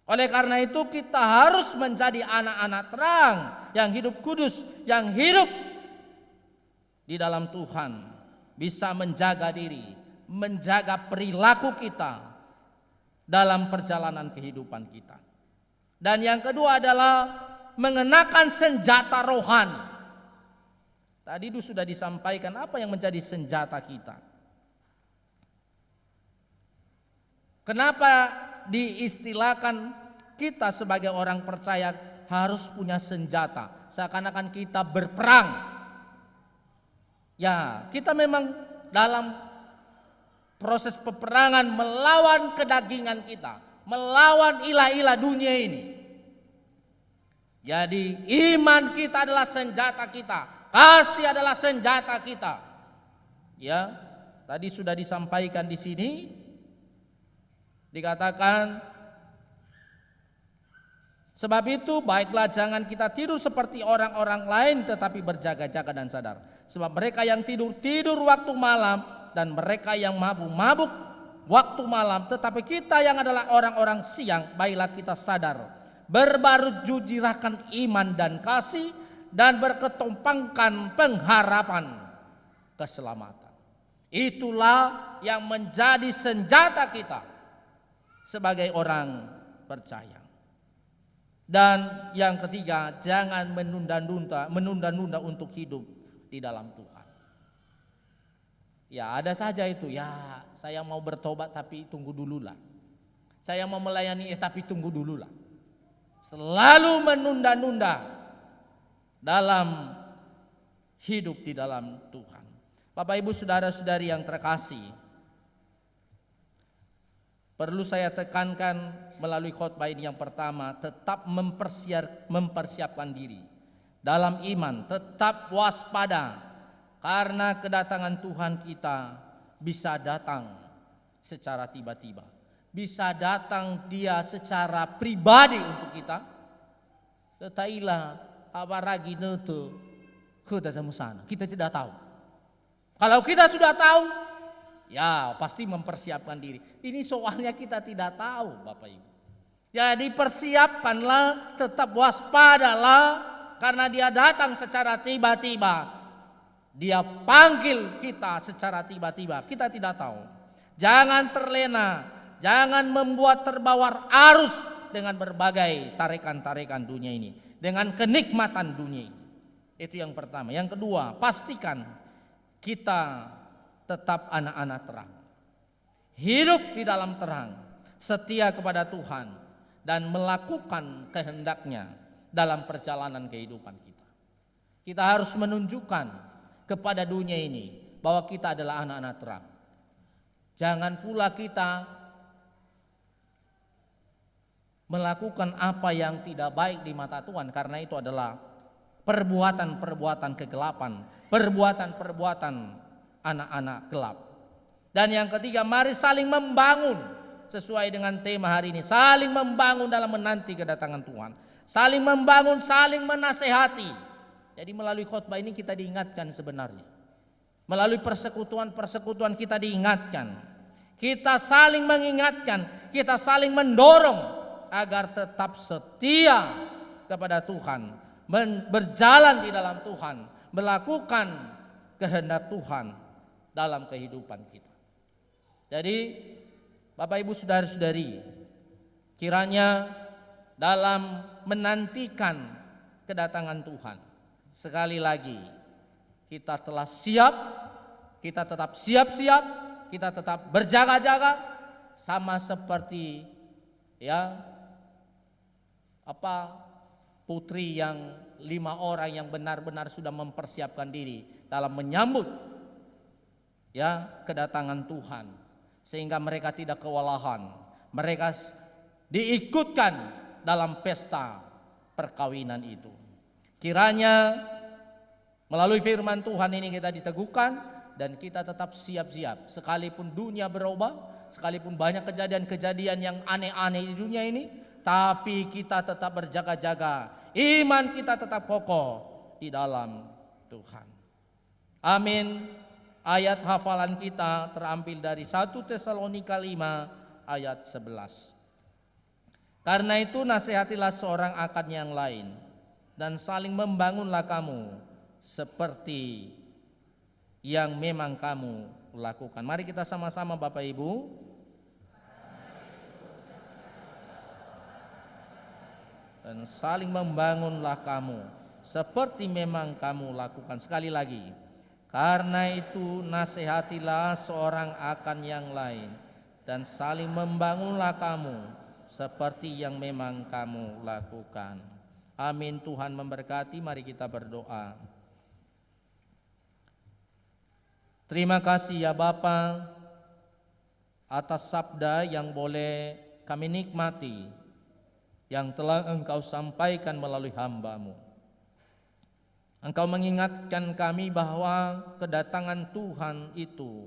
Oleh karena itu kita harus menjadi anak-anak terang yang hidup kudus, yang hidup di dalam Tuhan, bisa menjaga diri, menjaga perilaku kita dalam perjalanan kehidupan kita. Dan yang kedua adalah mengenakan senjata rohani. Tadi itu sudah disampaikan apa yang menjadi senjata kita. Kenapa diistilahkan kita sebagai orang percaya harus punya senjata? Seakan-akan kita berperang. Ya, kita memang dalam proses peperangan melawan kedagingan kita, melawan ilah-ilah dunia ini. Jadi iman kita adalah senjata kita, kasih adalah senjata kita. Ya, tadi sudah disampaikan di sini, dikatakan, sebab itu baiklah jangan kita tidur seperti orang-orang lain, tetapi berjaga-jaga dan sadar. Sebab mereka yang tidur waktu malam, dan mereka yang mabuk waktu malam. Tetapi kita yang adalah orang-orang siang, baiklah kita sadar, berbarut jujirakan iman dan kasih, dan berketumpangkan pengharapan keselamatan. Itulah yang menjadi senjata kita sebagai orang percaya. Dan yang ketiga, jangan menunda-nunda untuk hidup di dalam Tuhan. Ya ada saja itu, ya saya mau bertobat tapi tunggu dululah. Saya mau melayani tapi tunggu dululah. Selalu menunda-nunda dalam hidup di dalam Tuhan. Bapak Ibu saudara-saudari yang terkasih, perlu saya tekankan melalui khotbah ini yang pertama, tetap mempersiapkan diri dalam iman, tetap waspada karena kedatangan Tuhan kita bisa datang secara tiba-tiba, bisa datang Dia secara pribadi untuk kita. Tetailah aparagi netu sana. Kita tidak tahu. Kalau kita sudah tahu, ya pasti mempersiapkan diri. Ini soalnya kita tidak tahu, Bapak Ibu. Jadi persiapkanlah, tetap waspadalah, karena Dia datang secara tiba-tiba. Dia panggil kita secara tiba-tiba, kita tidak tahu. Jangan terlena, jangan membuat terbawa arus dengan berbagai tarikan-tarikan dunia ini, dengan kenikmatan dunia ini. Itu yang pertama. Yang kedua, pastikan kita tetap anak-anak terang. Hidup di dalam terang, setia kepada Tuhan, dan melakukan kehendaknya dalam perjalanan kehidupan kita. Kita harus menunjukkan kepada dunia ini bahwa kita adalah anak-anak terang. Jangan pula kita melakukan apa yang tidak baik di mata Tuhan, karena itu adalah perbuatan-perbuatan kegelapan, perbuatan-perbuatan anak-anak gelap. Dan yang ketiga, mari saling membangun sesuai dengan tema hari ini, saling membangun dalam menanti kedatangan Tuhan, saling membangun, saling menasehati. Jadi melalui khotbah ini kita diingatkan sebenarnya, melalui persekutuan-persekutuan kita diingatkan, kita saling mengingatkan, kita saling mendorong agar tetap setia kepada Tuhan, berjalan di dalam Tuhan, melakukan kehendak Tuhan dalam kehidupan kita. Jadi Bapak Ibu saudara-saudari, kiranya dalam menantikan kedatangan Tuhan, sekali lagi kita telah siap, kita tetap siap-siap, kita tetap berjaga-jaga, sama seperti putri yang 5 orang yang benar-benar sudah mempersiapkan diri dalam menyambut kedatangan Tuhan, sehingga mereka tidak kewalahan, mereka diikutkan dalam pesta perkawinan itu. Kiranya melalui firman Tuhan ini kita diteguhkan dan kita tetap siap-siap, sekalipun dunia berubah, sekalipun banyak kejadian-kejadian yang aneh-aneh di dunia ini, tapi kita tetap berjaga-jaga, iman kita tetap kokoh di dalam Tuhan. Amin. Ayat hafalan kita terambil dari 1 Tesalonika 5 ayat 11. Karena itu nasihatilah seorang akan yang lain, dan saling membangunlah kamu seperti yang memang kamu lakukan. Mari kita sama-sama Bapak Ibu. Dan saling membangunlah kamu seperti memang kamu lakukan. Sekali lagi. Karena itu nasihatilah seorang akan yang lain, dan saling membangunlah kamu seperti yang memang kamu lakukan. Amin. Tuhan memberkati. Mari kita berdoa. Terima kasih ya Bapa atas sabda yang boleh kami nikmati, yang telah Engkau sampaikan melalui hamba-Mu. Engkau mengingatkan kami bahwa kedatangan Tuhan itu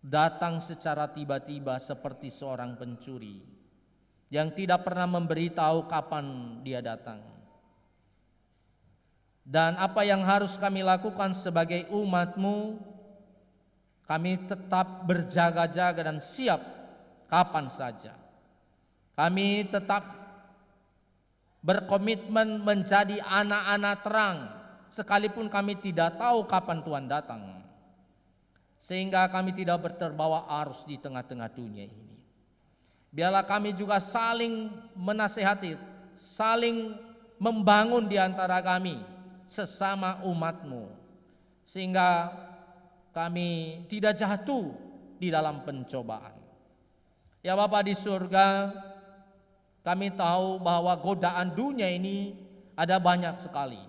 datang secara tiba-tiba seperti seorang pencuri yang tidak pernah memberitahu kapan dia datang. Dan apa yang harus kami lakukan sebagai umat-Mu, kami tetap berjaga-jaga dan siap kapan saja. Kami tetap berkomitmen menjadi anak-anak terang, sekalipun kami tidak tahu kapan Tuhan datang, sehingga kami tidak terbawa arus di tengah-tengah dunia ini. Biarlah kami juga saling menasehati, saling membangun di antara kami sesama umat-Mu, sehingga kami tidak jatuh di dalam pencobaan. Ya Bapa di surga, kami tahu bahwa godaan dunia ini ada banyak sekali.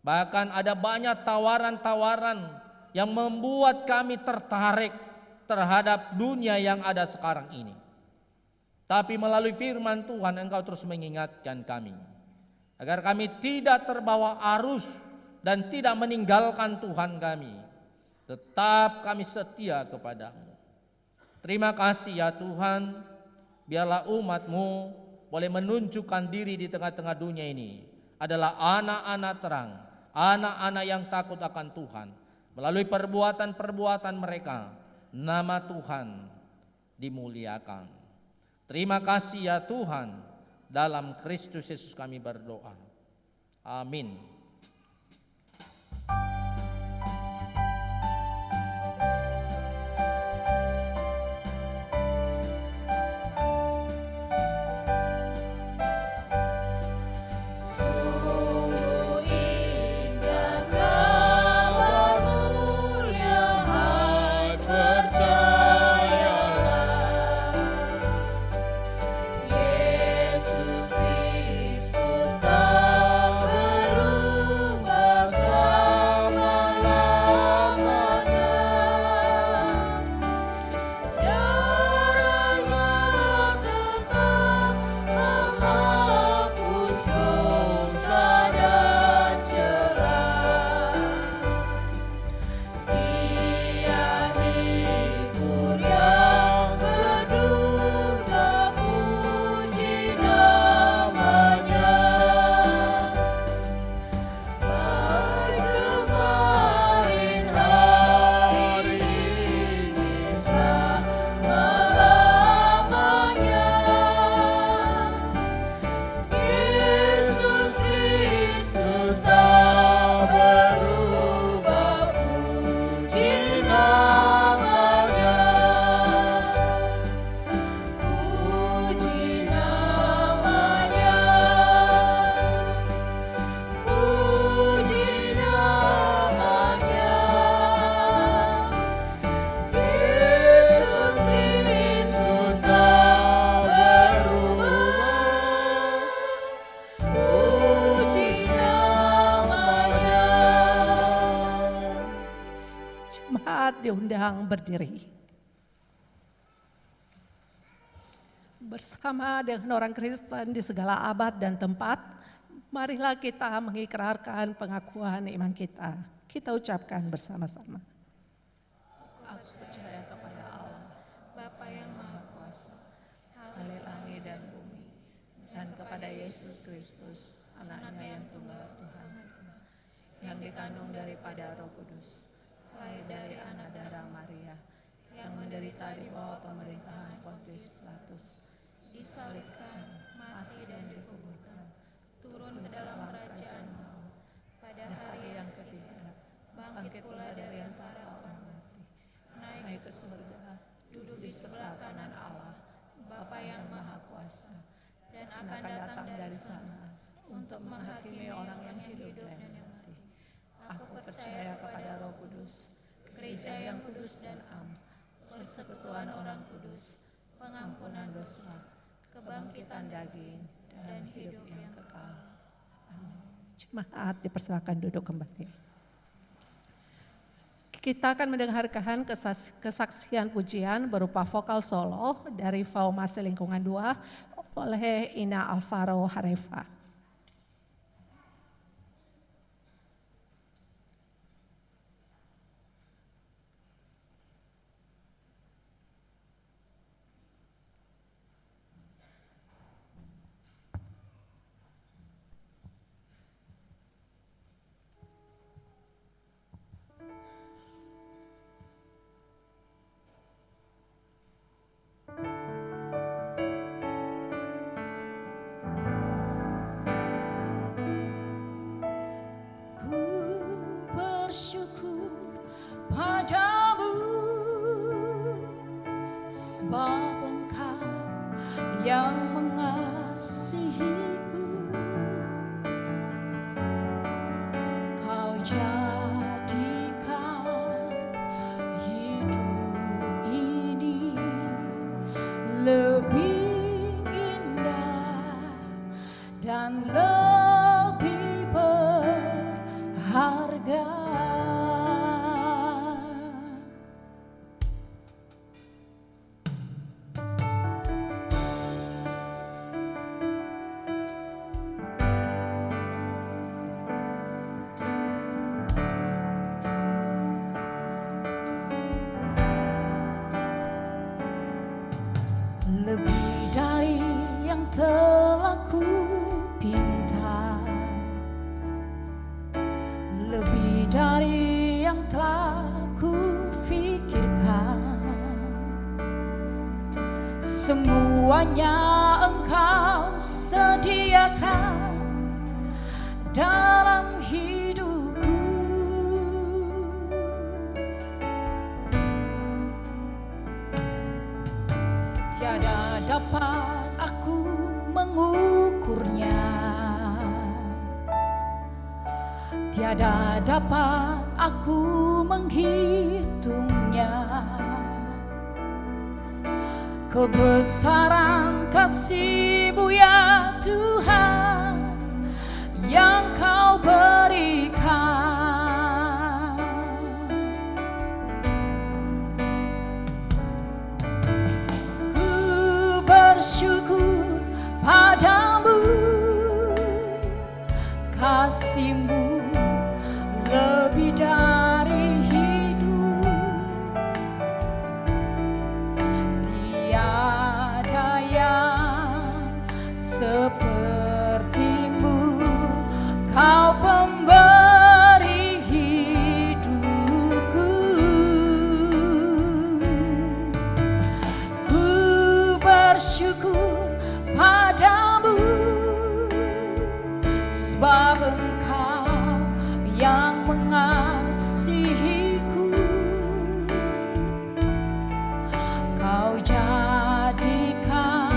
Bahkan ada banyak tawaran-tawaran yang membuat kami tertarik terhadap dunia yang ada sekarang ini. Tapi melalui firman Tuhan Engkau terus mengingatkan kami agar kami tidak terbawa arus dan tidak meninggalkan Tuhan kami. Tetap kami setia kepadamu. Terima kasih ya Tuhan, biarlah umat-Mu boleh menunjukkan diri di tengah-tengah dunia ini adalah anak-anak terang, anak-anak yang takut akan Tuhan. Melalui perbuatan-perbuatan mereka, nama Tuhan dimuliakan. Terima kasih ya Tuhan, dalam Kristus Yesus kami berdoa. Amin. Diundang berdiri. Bersama dengan orang Kristen di segala abad dan tempat, marilah kita mengikrarkan pengakuan iman kita. Kita ucapkan bersama-sama. Aku percaya kepada Allah, Bapa yang Maha Kuasa, Halik langit dan bumi, dan kepada Yesus Kristus, anaknya yang tunggal Tuhan, yang dikandung daripada Roh Kudus, lahir dari anak darah Maria, yang menderita di bawah pemerintahan Pontius Pilatus, disalibkan, mati dan dikuburkan, turun ke dalam kerajaan maut, pada hari yang ketiga, bangkit pula dari antara orang mati, naik ke surga, duduk di sebelah kanan Allah, Bapa yang Maha Kuasa, dan akan datang dari sana untuk menghakimi orang yang hidup dan yang mati. Aku percaya kepada Roh Kudus, gereja yang kudus dan am, persekutuan orang kudus, pengampunan dosa, kebangkitan daging, dan hidup yang kekal. Amin. Jemaat dipersilakan duduk kembali. Kita akan mendengarkan kesaksian pujian berupa vokal solo dari Formasi Lingkungan 2 oleh Ina Alvaro Harefa. Bersyukur padamu, sebab Engkau yang mengasihiku. Kau jadikan hidup ini lebih indah dan lebih berharga telah ku pinta, lebih dari yang telah ku pikirkan. Semuanya Engkau sediakan dalam hidupku. Tiada dapat aku mengukurnya, tiada dapat aku menghitungnya. Kebesaran kasih-Mu ya Tuhan yang Kau berikan. Ku bersyukur padamu, kasih-Mu lebih dari hidup. Tiada yang seperti-Mu, Kau pemberi hidupku. Ku bersyukur padamu, sebab Engkau yang mengasihiku. Kau jadikan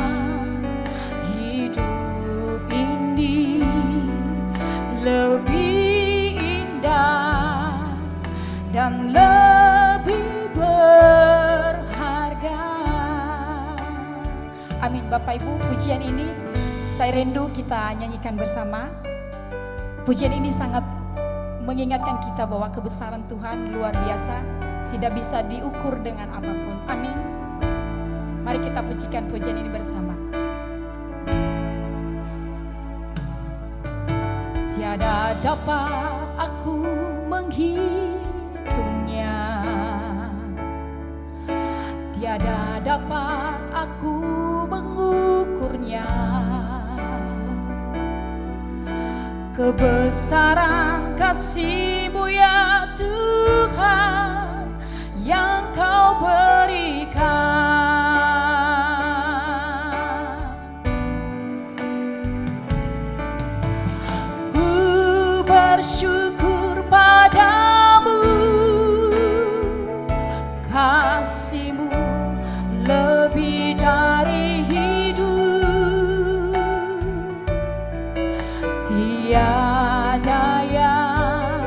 hidup ini lebih indah dan lebih berharga. Amin. Bapak Ibu, pujian ini saya rindu kita nyanyikan bersama. Pujian ini sangat mengingatkan kita bahwa kebesaran Tuhan luar biasa, tidak bisa diukur dengan apapun. Amin. Mari kita pujikan pujian ini bersama. Tiada dapat aku menghitungnya, tiada dapat aku mengukurnya. Kebesaran kasih-Mu ya Tuhan yang Kau berikan. Ku bersyukur padamu, kasih-Mu lebih dari hidup. Tiada yang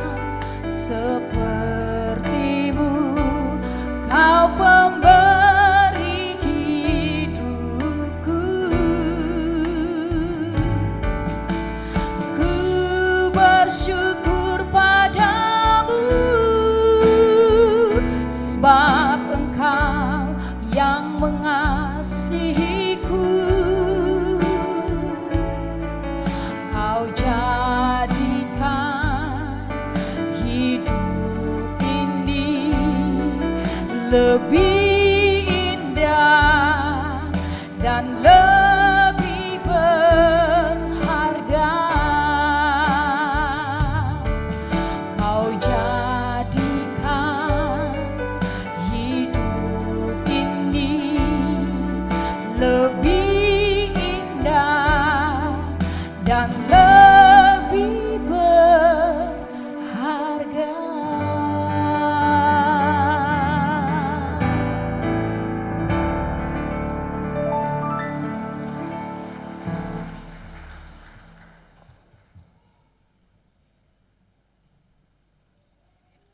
seperti-Mu, Kau pemberi hidupku. Ku bersyukur padamu, sebab Engkau yang mengasihiku. Kau jadikan hidup ini lebih indah dan lebih berharga. Kau jadikan hidup ini lebih indah dan lebih berharga.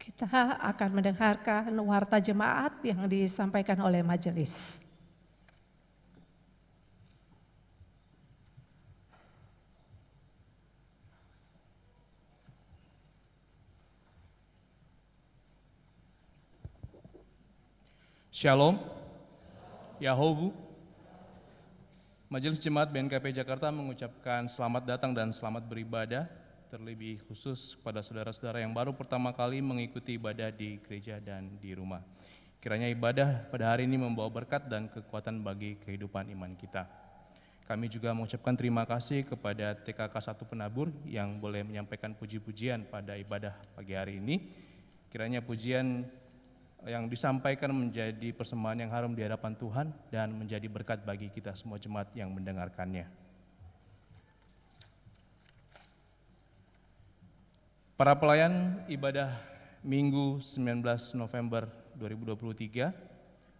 Kita akan mendengarkan warta jemaat yang disampaikan oleh majelis. Shalom, Yahovu. Majelis Jemaat BNKP Jakarta mengucapkan selamat datang dan selamat beribadah, terlebih khusus kepada saudara-saudara yang baru pertama kali mengikuti ibadah di gereja dan di rumah. Kiranya ibadah pada hari ini membawa berkat dan kekuatan bagi kehidupan iman kita. Kami juga mengucapkan terima kasih kepada TKK 1 Penabur yang boleh menyampaikan puji-pujian pada ibadah pagi hari ini. Kiranya pujian yang disampaikan menjadi persembahan yang harum di hadapan Tuhan dan menjadi berkat bagi kita semua jemaat yang mendengarkannya. Para pelayan ibadah Minggu 19 November 2023,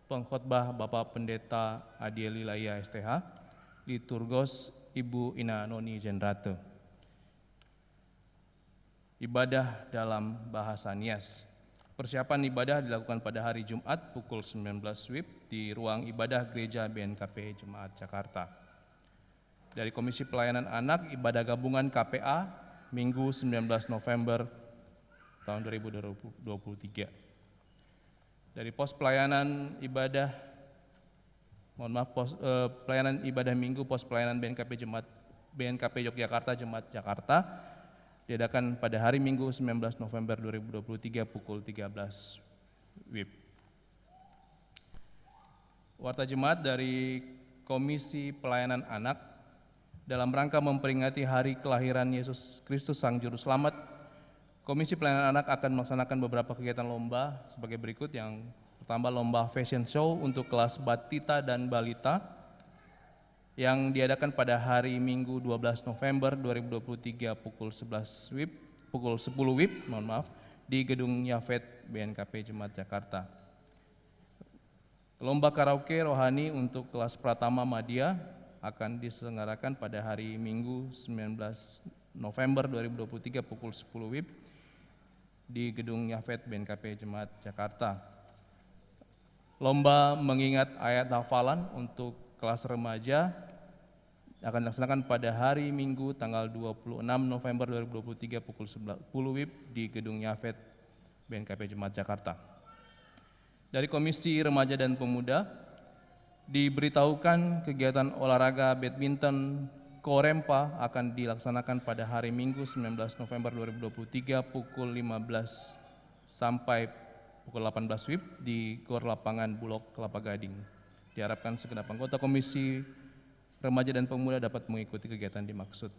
pengkhotbah Bapak Pendeta Adieli Laya STH, liturgos Ibu Ina Noni Jenrate. Ibadah dalam bahasa Nias. Persiapan ibadah dilakukan pada hari Jumat pukul 19 WIB di ruang ibadah Gereja BNKP Jemaat Jakarta. Dari Komisi Pelayanan Anak, ibadah gabungan KPA Minggu 19 November tahun 2023. Dari pos pelayanan ibadah pelayanan ibadah Minggu pos pelayanan BNKP Yogyakarta Jemaat Jakarta diadakan pada hari Minggu 19 November 2023 pukul 13 WIB. Warta jemaat dari Komisi Pelayanan Anak dalam rangka memperingati hari kelahiran Yesus Kristus Sang Juru Selamat, Komisi Pelayanan Anak akan melaksanakan beberapa kegiatan lomba sebagai berikut. Yang pertama, lomba fashion show untuk kelas batita dan balita yang diadakan pada hari Minggu 12 November 2023 pukul 10 WIB di Gedung Yafet BNKP Jemaat Jakarta. Lomba karaoke rohani untuk kelas Pratama Madya akan diselenggarakan pada hari Minggu 19 November 2023 pukul 10 WIB di Gedung Yafet BNKP Jemaat Jakarta. Lomba mengingat ayat hafalan untuk kelas remaja akan dilaksanakan pada hari Minggu tanggal 26 November 2023 pukul 10 WIB di Gedung Yafet BNKP Jemaat Jakarta. Dari Komisi Remaja dan Pemuda, diberitahukan kegiatan olahraga badminton Korempa akan dilaksanakan pada hari Minggu 19 November 2023 pukul 15 sampai pukul 18 WIB di Gor Lapangan Bulog Kelapa Gading. Diharapkan segenap anggota Komisi Remaja dan Pemuda dapat mengikuti kegiatan dimaksud.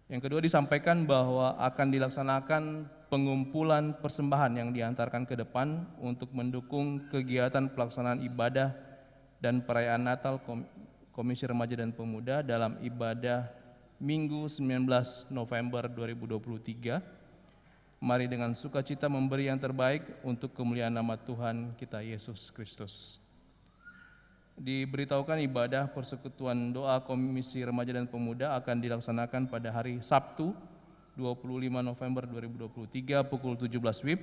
Yang kedua, disampaikan bahwa akan dilaksanakan pengumpulan persembahan yang diantarkan ke depan untuk mendukung kegiatan pelaksanaan ibadah dan perayaan Natal Komisi Remaja dan Pemuda dalam ibadah Minggu 19 November 2023. Mari dengan sukacita memberi yang terbaik untuk kemuliaan nama Tuhan kita Yesus Kristus. Diberitahukan ibadah persekutuan doa Komisi Remaja dan Pemuda akan dilaksanakan pada hari Sabtu 25 November 2023 pukul 17 WIB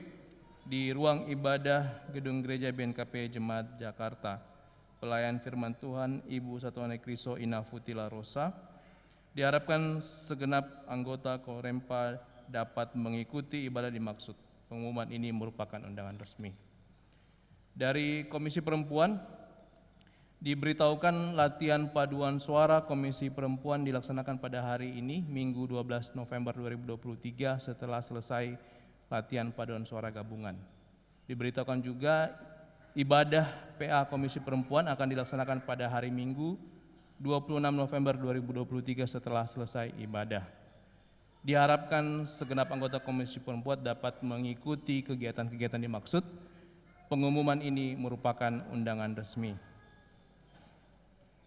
di ruang ibadah Gedung Gereja BNKP Jemaat Jakarta. Pelayan firman Tuhan Ibu Satuane Kriso Ina Futila Rosa. Diharapkan segenap anggota Korempa dapat mengikuti ibadah dimaksud. Pengumuman ini merupakan undangan resmi. Dari Komisi Perempuan, diberitahukan latihan paduan suara Komisi Perempuan dilaksanakan pada hari ini, Minggu 12 November 2023 setelah selesai latihan paduan suara gabungan. Diberitahukan juga ibadah PA Komisi Perempuan akan dilaksanakan pada hari Minggu 26 November 2023 setelah selesai ibadah. Diharapkan segenap anggota Komisi Perempuan dapat mengikuti kegiatan-kegiatan dimaksud. Pengumuman ini merupakan undangan resmi.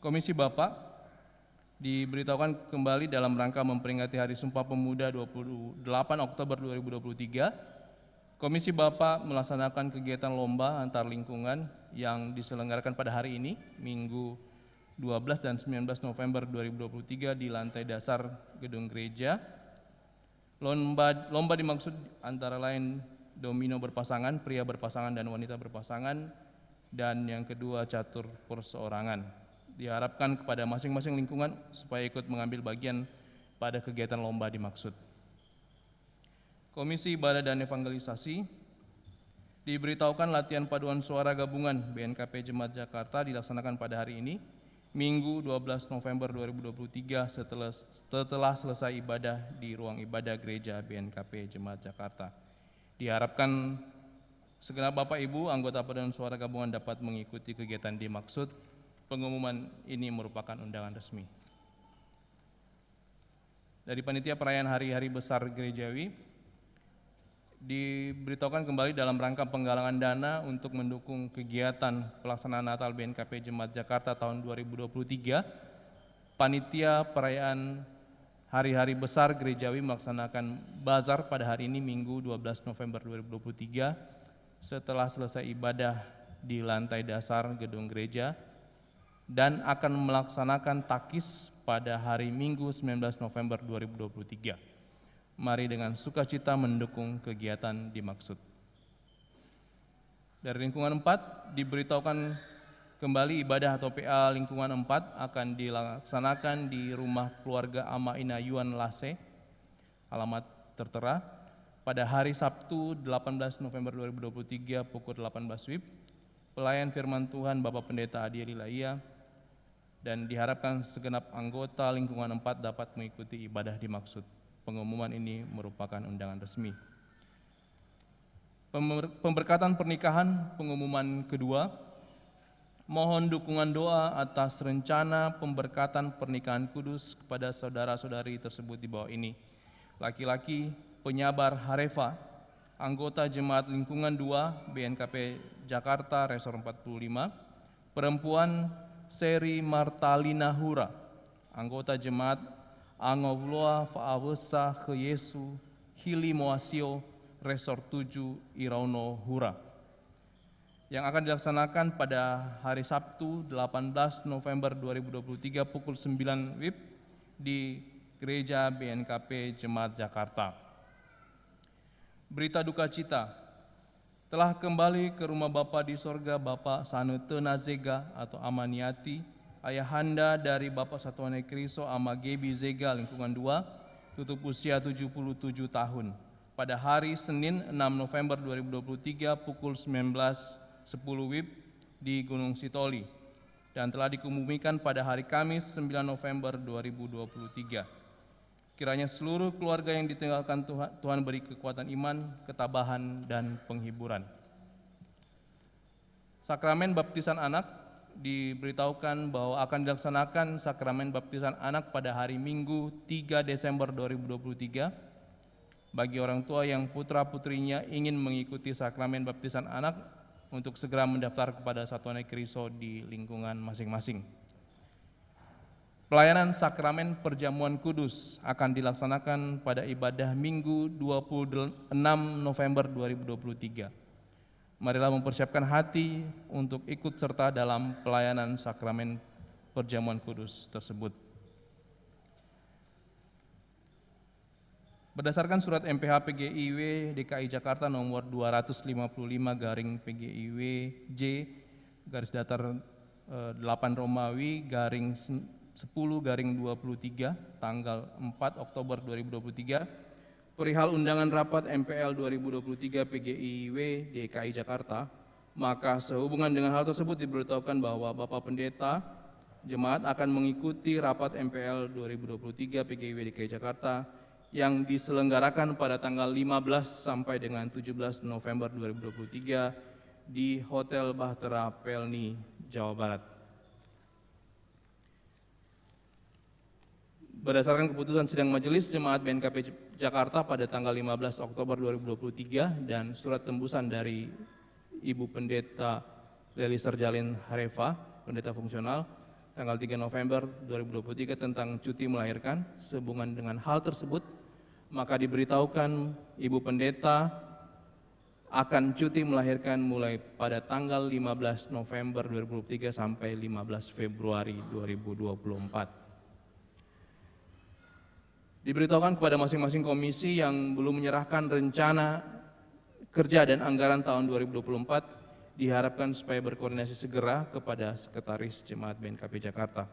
Komisi Bapak, diberitahukan kembali dalam rangka memperingati Hari Sumpah Pemuda 28 Oktober 2023, Komisi Bapak melaksanakan kegiatan lomba antar lingkungan yang diselenggarakan pada hari ini, Minggu 12 dan 19 November 2023 di lantai dasar Gedung Gereja. Lomba dimaksud antara lain domino berpasangan, pria berpasangan dan wanita berpasangan, dan yang kedua catur perseorangan. Diharapkan kepada masing-masing lingkungan supaya ikut mengambil bagian pada kegiatan lomba dimaksud. Komisi Ibadah dan Evangelisasi, diberitahukan latihan paduan suara gabungan BNKP Jemaat Jakarta dilaksanakan pada hari ini, Minggu 12 November 2023 setelah selesai ibadah di ruang ibadah Gereja BNKP Jemaat Jakarta. Diharapkan segenap Bapak Ibu anggota paduan suara gabungan dapat mengikuti kegiatan dimaksud. Pengumuman ini merupakan undangan resmi. Dari Panitia Perayaan Hari-Hari Besar Gerejawi, diberitahukan kembali dalam rangka penggalangan dana untuk mendukung kegiatan pelaksanaan Natal BNKP Jemaat Jakarta tahun 2023, Panitia Perayaan Hari-Hari Besar Gerejawi melaksanakan bazar pada hari ini Minggu 12 November 2023 setelah selesai ibadah di lantai dasar gedung gereja dan akan melaksanakan takis pada hari Minggu 19 November 2023. Mari dengan sukacita mendukung kegiatan dimaksud. Dari lingkungan 4 diberitahukan kembali ibadah atau PA lingkungan 4 akan dilaksanakan di rumah keluarga Ama Ina Yuan Lase, alamat tertera, pada hari Sabtu 18 November 2023 pukul 18 WIB. Pelayan firman Tuhan Bapak Pendeta Adi Lilaia, dan diharapkan segenap anggota lingkungan 4 dapat mengikuti ibadah dimaksud. Pengumuman ini merupakan undangan resmi. Pemberkatan pernikahan, pengumuman kedua. Mohon dukungan doa atas rencana pemberkatan pernikahan kudus kepada saudara-saudari tersebut di bawah ini. Laki-laki Penyabar Harefa, anggota Jemaat Lingkungan 2 BNKP Jakarta Resor 45. Perempuan Seri Martalina Hura, anggota Jemaat Angowloa Faawesa ke Yesu Hili Moasio Resor 7 Irauno Hura, yang akan dilaksanakan pada hari Sabtu 18 November 2023 pukul 9 WIB di Gereja BNKP Jemaat Jakarta. Berita duka cita, telah kembali ke rumah Bapa di sorga Bapak Sanute Nazega atau Amaniati, ayahanda dari Bapak Satuane Kristo Ama Gebi Zega lingkungan 2, tutup usia 77 tahun. Pada hari Senin 6 November 2023 pukul 19.10 WIB di Gunung Sitoli, dan telah dikemumikan pada hari Kamis 9 November 2023. Kiranya seluruh keluarga yang ditinggalkan Tuhan beri kekuatan iman, ketabahan, dan penghiburan. Sakramen baptisan anak, diberitahukan bahwa akan dilaksanakan sakramen baptisan anak pada hari Minggu 3 Desember 2023. Bagi orang tua yang putra-putrinya ingin mengikuti sakramen baptisan anak untuk segera mendaftar kepada Satuan Kristo di lingkungan masing-masing. Pelayanan sakramen perjamuan kudus akan dilaksanakan pada ibadah Minggu 26 November 2023. Marilah mempersiapkan hati untuk ikut serta dalam pelayanan sakramen perjamuan kudus tersebut. Berdasarkan surat MPH PGIW DKI Jakarta nomor 255/PGIW-J garis datar 8 Romawi garing 10/23 tanggal 4 Oktober 2023 perihal undangan rapat MPL 2023 PGIW DKI Jakarta, maka sehubungan dengan hal tersebut diberitahukan bahwa Bapak Pendeta Jemaat akan mengikuti rapat MPL 2023 PGIW DKI Jakarta yang diselenggarakan pada tanggal 15 sampai dengan 17 November 2023 di Hotel Bahtera Pelni, Jawa Barat. Berdasarkan keputusan sidang majelis Jemaat BNKP Jakarta pada tanggal 15 Oktober 2023 dan surat tembusan dari Ibu Pendeta Leli Serjalin Harefa, Pendeta Fungsional, tanggal 3 November 2023 tentang cuti melahirkan, sehubungan dengan hal tersebut, maka diberitahukan Ibu Pendeta akan cuti melahirkan mulai pada tanggal 15 November 2023 sampai 15 Februari 2024. Diberitahukan kepada masing-masing komisi yang belum menyerahkan rencana kerja dan anggaran tahun 2024 diharapkan supaya berkoordinasi segera kepada Sekretaris Jemaat BNKP Jakarta.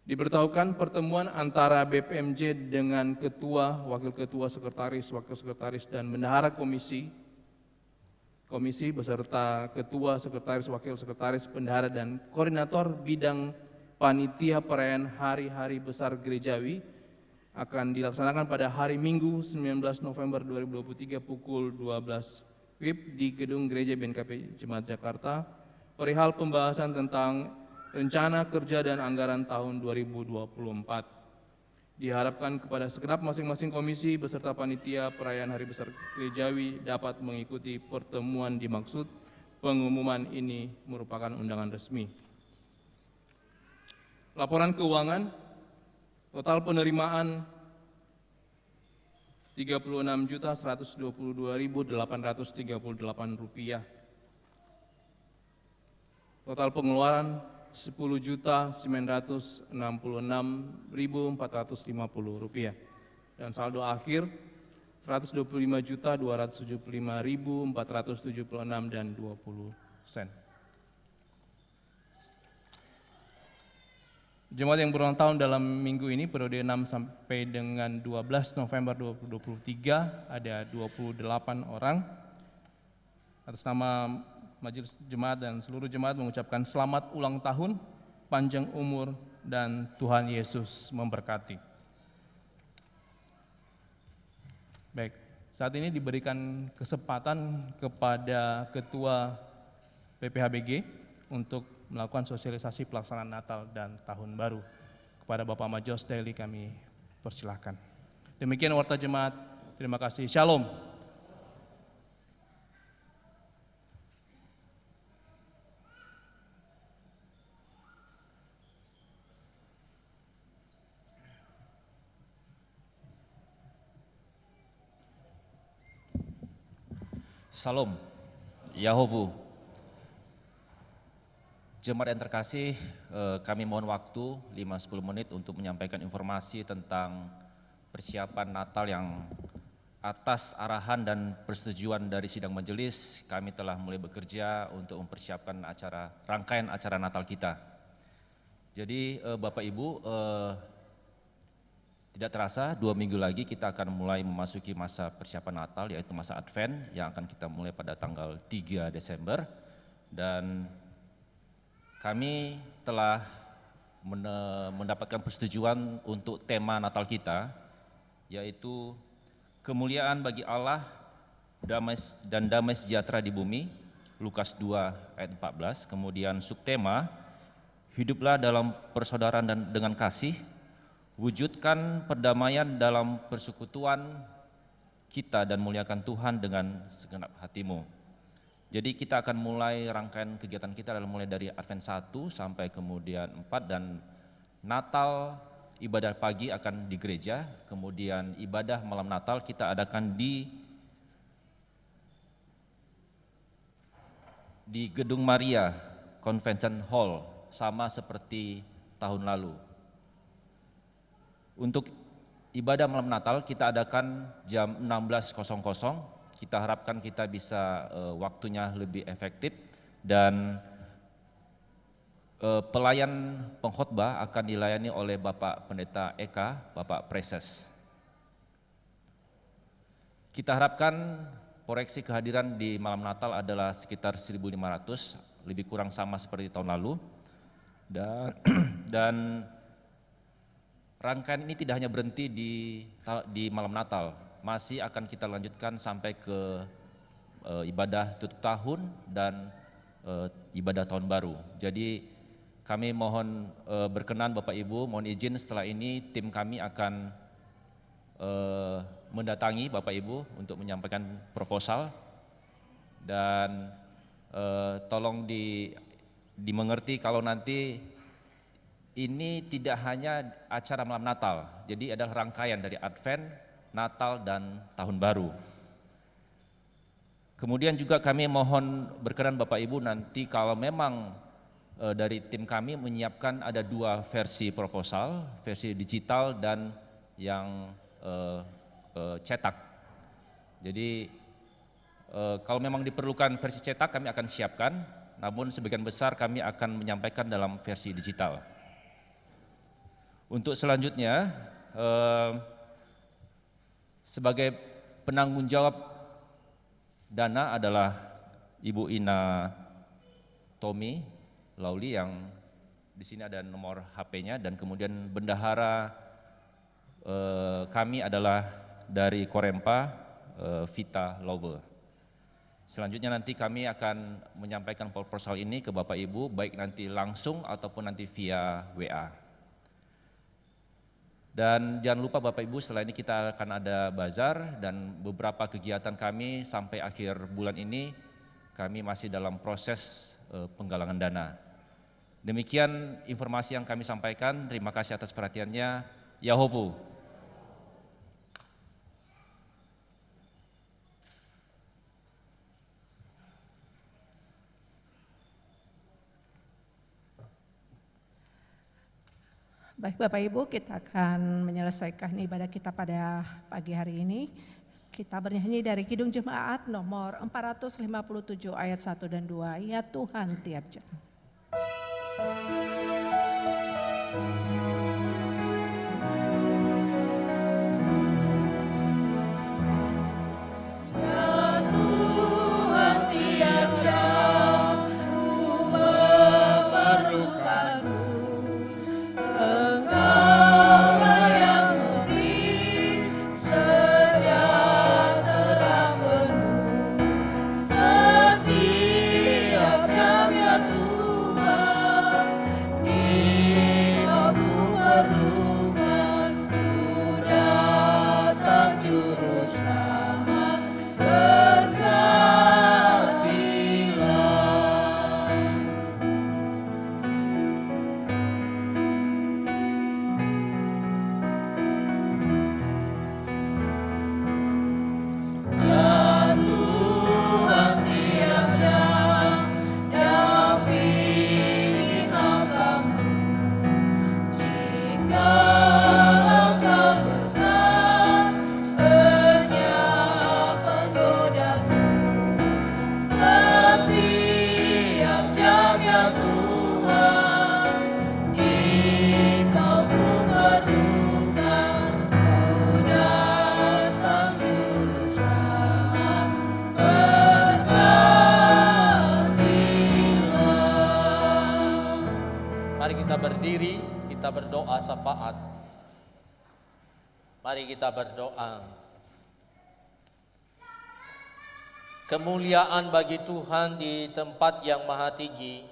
Diberitahukan pertemuan antara BPMJ dengan ketua, wakil ketua, sekretaris, wakil sekretaris, dan bendahara komisi beserta ketua, sekretaris, wakil sekretaris, bendahara, dan koordinator bidang Panitia Perayaan Hari-Hari Besar Gerejawi akan dilaksanakan pada hari Minggu 19 November 2023 pukul 12 WIB di Gedung Gereja BNKP Jemaat Jakarta perihal pembahasan tentang rencana kerja dan anggaran tahun 2024. Diharapkan kepada segenap masing-masing komisi beserta panitia perayaan Hari Besar Gerejawi dapat mengikuti pertemuan dimaksud. Pengumuman ini merupakan undangan resmi. Laporan keuangan, total penerimaan Rp36.122.838. Total pengeluaran Rp10.966.450 dan saldo akhir Rp125.275.476,20. Jemaat yang berulang tahun dalam minggu ini periode 6 sampai dengan 12 November 2023 ada 28 orang. Atas nama Majelis Jemaat dan seluruh jemaat mengucapkan selamat ulang tahun, panjang umur, dan Tuhan Yesus memberkati. Baik, saat ini diberikan kesempatan kepada Ketua PPHBG untuk melakukan sosialisasi pelaksanaan Natal dan Tahun Baru. Kepada Bapak Majos Daily kami persilahkan. Demikian warta jemaat, terima kasih. Shalom. Salam, Yahobu. Jemaat yang terkasih, kami mohon waktu 5-10 menit untuk menyampaikan informasi tentang persiapan Natal yang atas arahan dan persetujuan dari sidang majelis, kami telah mulai bekerja untuk mempersiapkan rangkaian acara Natal kita. Jadi Bapak Ibu, tidak terasa 2 minggu lagi kita akan mulai memasuki masa persiapan Natal, yaitu masa Advent yang akan kita mulai pada tanggal 3 Desember. Dan kami telah mendapatkan persetujuan untuk tema Natal kita, yaitu kemuliaan bagi Allah dan damai sejahtera di bumi, Lukas 2 ayat 14. Kemudian subtema, hiduplah dalam persaudaraan dan dengan kasih, wujudkan perdamaian dalam persekutuan kita dan muliakan Tuhan dengan segenap hatimu. Jadi kita akan mulai rangkaian kegiatan kita mulai dari Advent 1 sampai kemudian 4, dan Natal ibadah pagi akan di gereja, kemudian ibadah malam Natal kita adakan di Gedung Maria Convention Hall sama seperti tahun lalu. Untuk ibadah malam Natal kita adakan jam 16.00. Kita harapkan kita bisa waktunya lebih efektif, dan pelayan pengkhotbah akan dilayani oleh Bapak Pendeta Eka, Bapak Preses. Kita harapkan proyeksi kehadiran di malam Natal adalah sekitar 1.500, lebih kurang sama seperti tahun lalu. Dan rangkaian ini tidak hanya berhenti di malam Natal, masih akan kita lanjutkan sampai ke ibadah tutup tahun dan ibadah tahun baru. Jadi kami mohon berkenan Bapak Ibu, mohon izin setelah ini tim kami akan mendatangi Bapak Ibu untuk menyampaikan proposal, dan tolong dimengerti kalau nanti ini tidak hanya acara malam Natal, jadi adalah rangkaian dari Advent, Natal, dan Tahun Baru. Kemudian juga kami mohon berkenan Bapak Ibu nanti kalau memang dari tim kami menyiapkan ada 2 versi proposal, versi digital dan yang cetak. Jadi kalau memang diperlukan versi cetak kami akan siapkan, namun sebagian besar kami akan menyampaikan dalam versi digital. Untuk selanjutnya, sebagai penanggung jawab dana adalah Ibu Ina Tommy Lauli yang di sini ada nomor HP-nya, dan kemudian bendahara kami adalah dari Korempa, Vita Lover. Selanjutnya nanti kami akan menyampaikan proposal ini ke Bapak Ibu, baik nanti langsung ataupun nanti via WA. Dan jangan lupa Bapak Ibu, setelah ini kita akan ada bazar dan beberapa kegiatan kami sampai akhir bulan ini kami masih dalam proses penggalangan dana. Demikian informasi yang kami sampaikan, terima kasih atas perhatiannya. Yahobu. Baik Bapak Ibu, kita akan menyelesaikan ibadah kita pada pagi hari ini. Kita bernyanyi dari Kidung Jemaat nomor 457 ayat 1 dan 2, Ya Tuhan tiap jam. Berdiri, kita berdoa syafaat. Mari kita berdoa. Kemuliaan bagi Tuhan di tempat yang maha tinggi.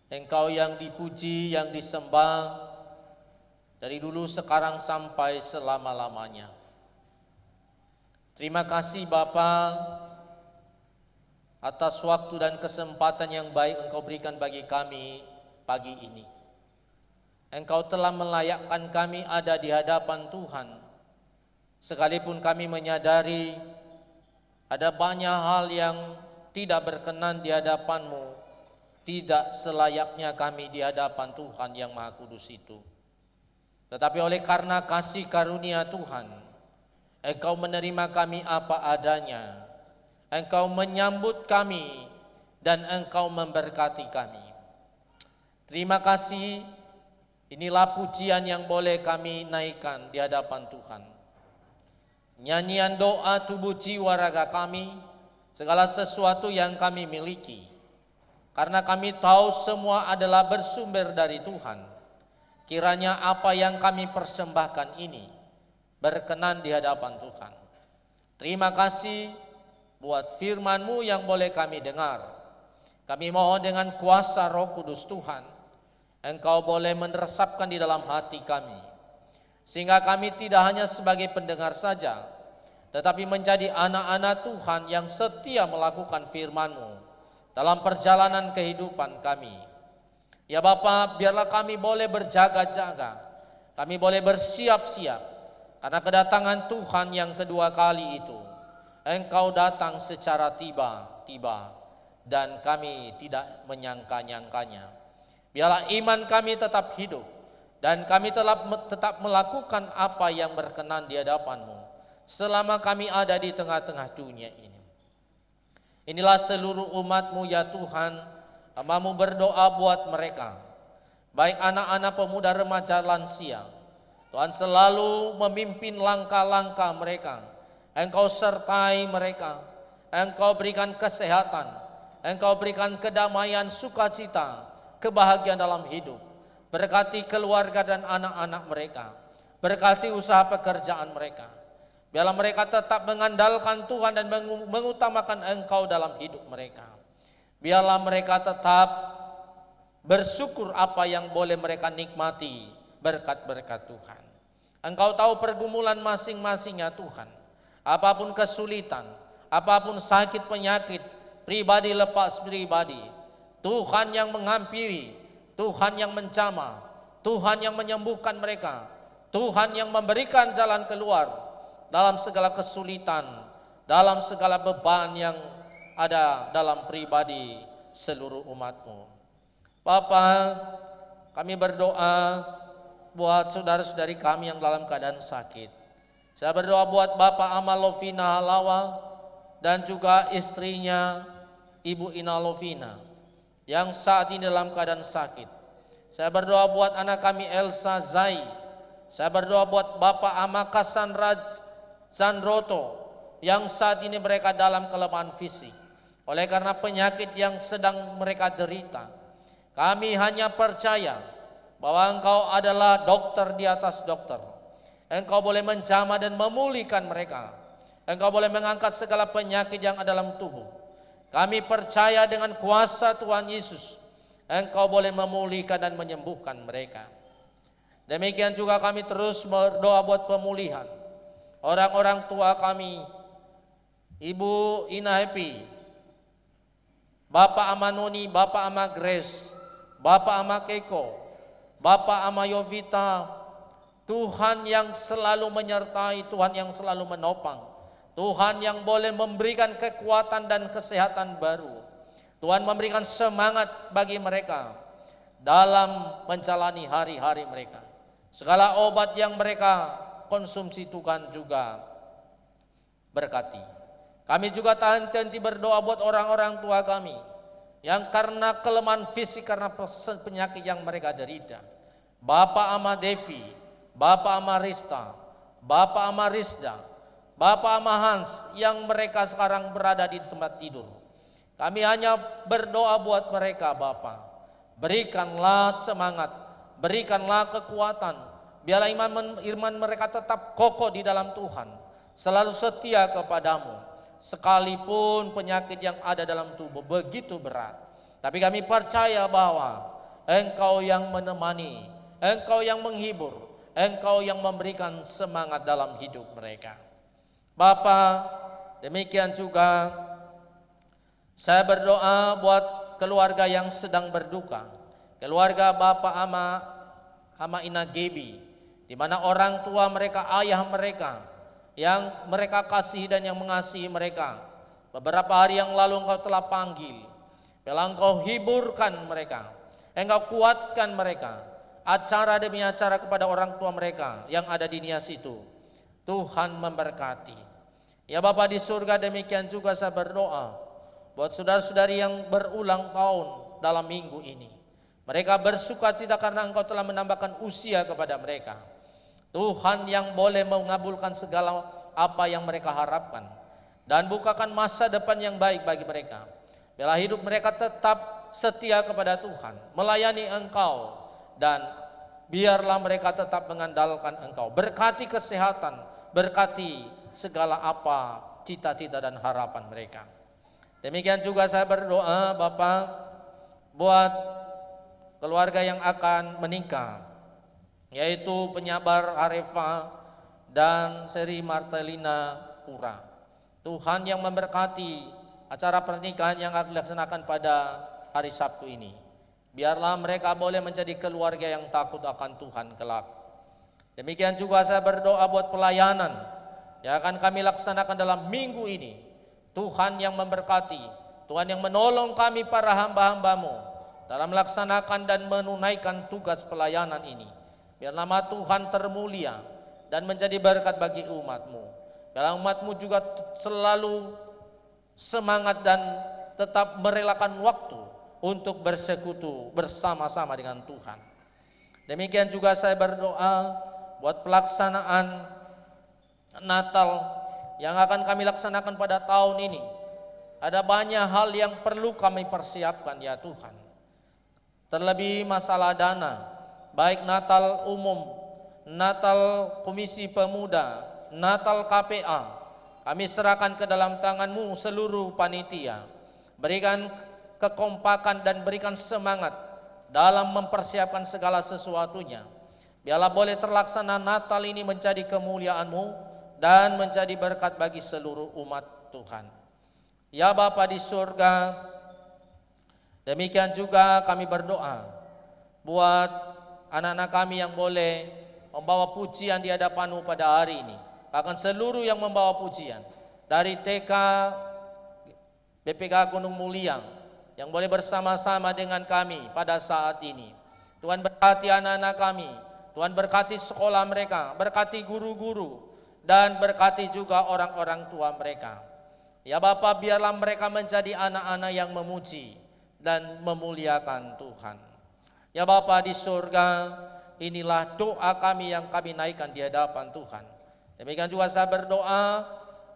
Engkau yang dipuji, yang disembah dari dulu, sekarang, sampai selama-lamanya. Terima kasih Bapa atas waktu dan kesempatan yang baik Engkau berikan bagi kami pagi ini. Engkau telah melayakkan kami ada di hadapan Tuhan, sekalipun kami menyadari ada banyak hal yang tidak berkenan di hadapan-Mu, tidak selayaknya kami di hadapan Tuhan yang Maha Kudus itu. Tetapi oleh karena kasih karunia Tuhan, Engkau menerima kami apa adanya, Engkau menyambut kami, dan Engkau memberkati kami. Terima kasih, inilah pujian yang boleh kami naikkan di hadapan Tuhan. Nyanyian doa tubuh jiwa raga kami, segala sesuatu yang kami miliki. Karena kami tahu semua adalah bersumber dari Tuhan. Kiranya apa yang kami persembahkan ini berkenan di hadapan Tuhan. Terima kasih buat firman-Mu yang boleh kami dengar. Kami mohon dengan kuasa Roh Kudus Tuhan, Engkau boleh meresapkan di dalam hati kami, sehingga kami tidak hanya sebagai pendengar saja, tetapi menjadi anak-anak Tuhan yang setia melakukan firman-Mu dalam perjalanan kehidupan kami. Ya Bapa, biarlah kami boleh berjaga-jaga, kami boleh bersiap-siap, karena kedatangan Tuhan yang kedua kali itu, Engkau datang secara tiba-tiba, dan kami tidak menyangka-nyangkanya. Biarlah iman kami tetap hidup, dan kami tetap melakukan apa yang berkenan di hadapan-Mu selama kami ada di tengah-tengah dunia ini. Inilah seluruh umat-Mu ya Tuhan, hamba-Mu berdoa buat mereka, baik anak-anak, pemuda, remaja, lansia. Tuhan selalu memimpin langkah-langkah mereka. Engkau sertai mereka, Engkau berikan kesehatan, Engkau berikan kedamaian, sukacita, kebahagiaan dalam hidup. Berkati keluarga dan anak-anak mereka, berkati usaha pekerjaan mereka. Biarlah mereka tetap mengandalkan Tuhan dan mengutamakan Engkau dalam hidup mereka. Biarlah mereka tetap bersyukur apa yang boleh mereka nikmati berkat-berkat Tuhan. Engkau tahu pergumulan masing-masing ya Tuhan. Apapun kesulitan, apapun sakit penyakit, pribadi lepas pribadi, Tuhan yang menghampiri, Tuhan yang menjamah, Tuhan yang menyembuhkan mereka, Tuhan yang memberikan jalan keluar dalam segala kesulitan, dalam segala beban yang ada dalam pribadi seluruh umat-Mu. Bapa, kami berdoa buat saudara-saudari kami yang dalam keadaan sakit. Saya berdoa buat Bapak Amal Lovina Halawa dan juga istrinya Ibu Ina Lovina yang saat ini dalam keadaan sakit. Saya berdoa buat anak kami Elsa Zai. Saya berdoa buat Bapak Amakasan Raj Zandroto yang saat ini mereka dalam kelemahan fisik oleh karena penyakit yang sedang mereka derita. Kami hanya percaya bahwa Engkau adalah dokter di atas dokter. Engkau boleh menjamah dan memulihkan mereka. Engkau boleh mengangkat segala penyakit yang ada dalam tubuh. Kami percaya dengan kuasa Tuhan Yesus, Engkau boleh memulihkan dan menyembuhkan mereka. Demikian juga kami terus berdoa buat pemulihan orang-orang tua kami, Ibu Ina Happy, Bapak Amanoni, Bapak Ama Grace, Bapak Ama Keiko, Bapak Ama Yovita. Tuhan yang selalu menyertai, Tuhan yang selalu menopang, Tuhan yang boleh memberikan kekuatan dan kesehatan baru. Tuhan memberikan semangat bagi mereka dalam menjalani hari-hari mereka. Segala obat yang mereka konsumsi Tuhan juga berkati. Kami juga henti berdoa buat orang-orang tua kami yang karena kelemahan fisik, karena penyakit yang mereka derita. Bapak Ama Devi, Bapak Ama Rista, Bapak Ama Rizda, Bapak Ama Hans yang mereka sekarang berada di tempat tidur. Kami hanya berdoa buat mereka Bapa. Berikanlah semangat, berikanlah kekuatan. Biarlah iman mereka tetap kokoh di dalam Tuhan, selalu setia kepadamu. Sekalipun penyakit yang ada dalam tubuh begitu berat, tapi kami percaya bahwa Engkau yang menemani, Engkau yang menghibur, Engkau yang memberikan semangat dalam hidup mereka. Bapa, demikian juga saya berdoa buat keluarga yang sedang berduka, keluarga Bapak Ama Ina Gebi, di mana orang tua mereka, ayah mereka yang mereka kasih dan yang mengasihi mereka. Beberapa hari yang lalu Engkau telah panggil, biarlah Engkau hiburkan mereka, Engkau kuatkan mereka, acara demi acara kepada orang tua mereka yang ada di Nias itu. Tuhan memberkati. Ya Bapa di surga, demikian juga saya berdoa buat saudara-saudari yang berulang tahun dalam minggu ini. Mereka bersuka cita karena Engkau telah menambahkan usia kepada mereka. Tuhan yang boleh mengabulkan segala apa yang mereka harapkan dan bukakan masa depan yang baik bagi mereka. Biarlah hidup mereka tetap setia kepada Tuhan, melayani Engkau, dan biarlah mereka tetap mengandalkan Engkau. Berkati kesehatan, berkati segala apa cita-cita dan harapan mereka. Demikian juga saya berdoa Bapak buat keluarga yang akan menikah, yaitu penyabar Arefa dan Seri Martelina Pura. Tuhan yang memberkati acara pernikahan yang akan dilaksanakan pada hari Sabtu ini. Biarlah mereka boleh menjadi keluarga yang takut akan Tuhan kelak. Demikian juga saya berdoa buat pelayanan yang akan kami laksanakan dalam minggu ini. Tuhan yang memberkati, Tuhan yang menolong kami para hamba-hamba-Mu dalam melaksanakan dan menunaikan tugas pelayanan ini. Biar nama Tuhan termulia dan menjadi berkat bagi umat-Mu. Biarlah umat-Mu juga selalu semangat dan tetap merelakan waktu untuk bersekutu bersama-sama dengan Tuhan. Demikian juga saya berdoa buat pelaksanaan Natal yang akan kami laksanakan pada tahun ini. Ada banyak hal yang perlu kami persiapkan ya Tuhan. Terlebih masalah dana, baik Natal umum, Natal Komisi Pemuda, Natal KPA, kami serahkan ke dalam tangan-Mu seluruh panitia. Berikan kekompakan dan berikan semangat dalam mempersiapkan segala sesuatunya. Biarlah boleh terlaksana Natal ini menjadi kemuliaan-Mu dan menjadi berkat bagi seluruh umat Tuhan. Ya Bapa di surga, demikian juga kami berdoa buat anak-anak kami yang boleh membawa pujian di hadapan-Mu pada hari ini. Bahkan seluruh yang membawa pujian dari TK BPK Gunung Mulia yang boleh bersama-sama dengan kami pada saat ini. Tuhan berkati anak-anak kami, Tuhan berkati sekolah mereka, berkati guru-guru, dan berkati juga orang-orang tua mereka. Ya Bapa, biarlah mereka menjadi anak-anak yang memuji dan memuliakan Tuhan. Ya Bapa di surga, inilah doa kami yang kami naikkan di hadapan Tuhan. Demikian juga saya berdoa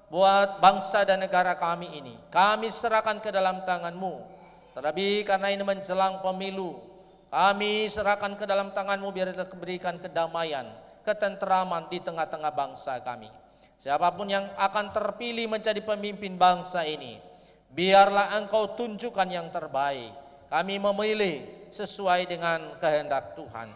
buat bangsa dan negara kami ini. Kami serahkan ke dalam tangan-Mu. Terlebih karena ini menjelang pemilu, kami serahkan ke dalam tangan-Mu biar berikan kedamaian, ketenteraman di tengah-tengah bangsa kami. Siapapun yang akan terpilih menjadi pemimpin bangsa ini, biarlah Engkau tunjukkan yang terbaik. Kami memilih sesuai dengan kehendak Tuhan.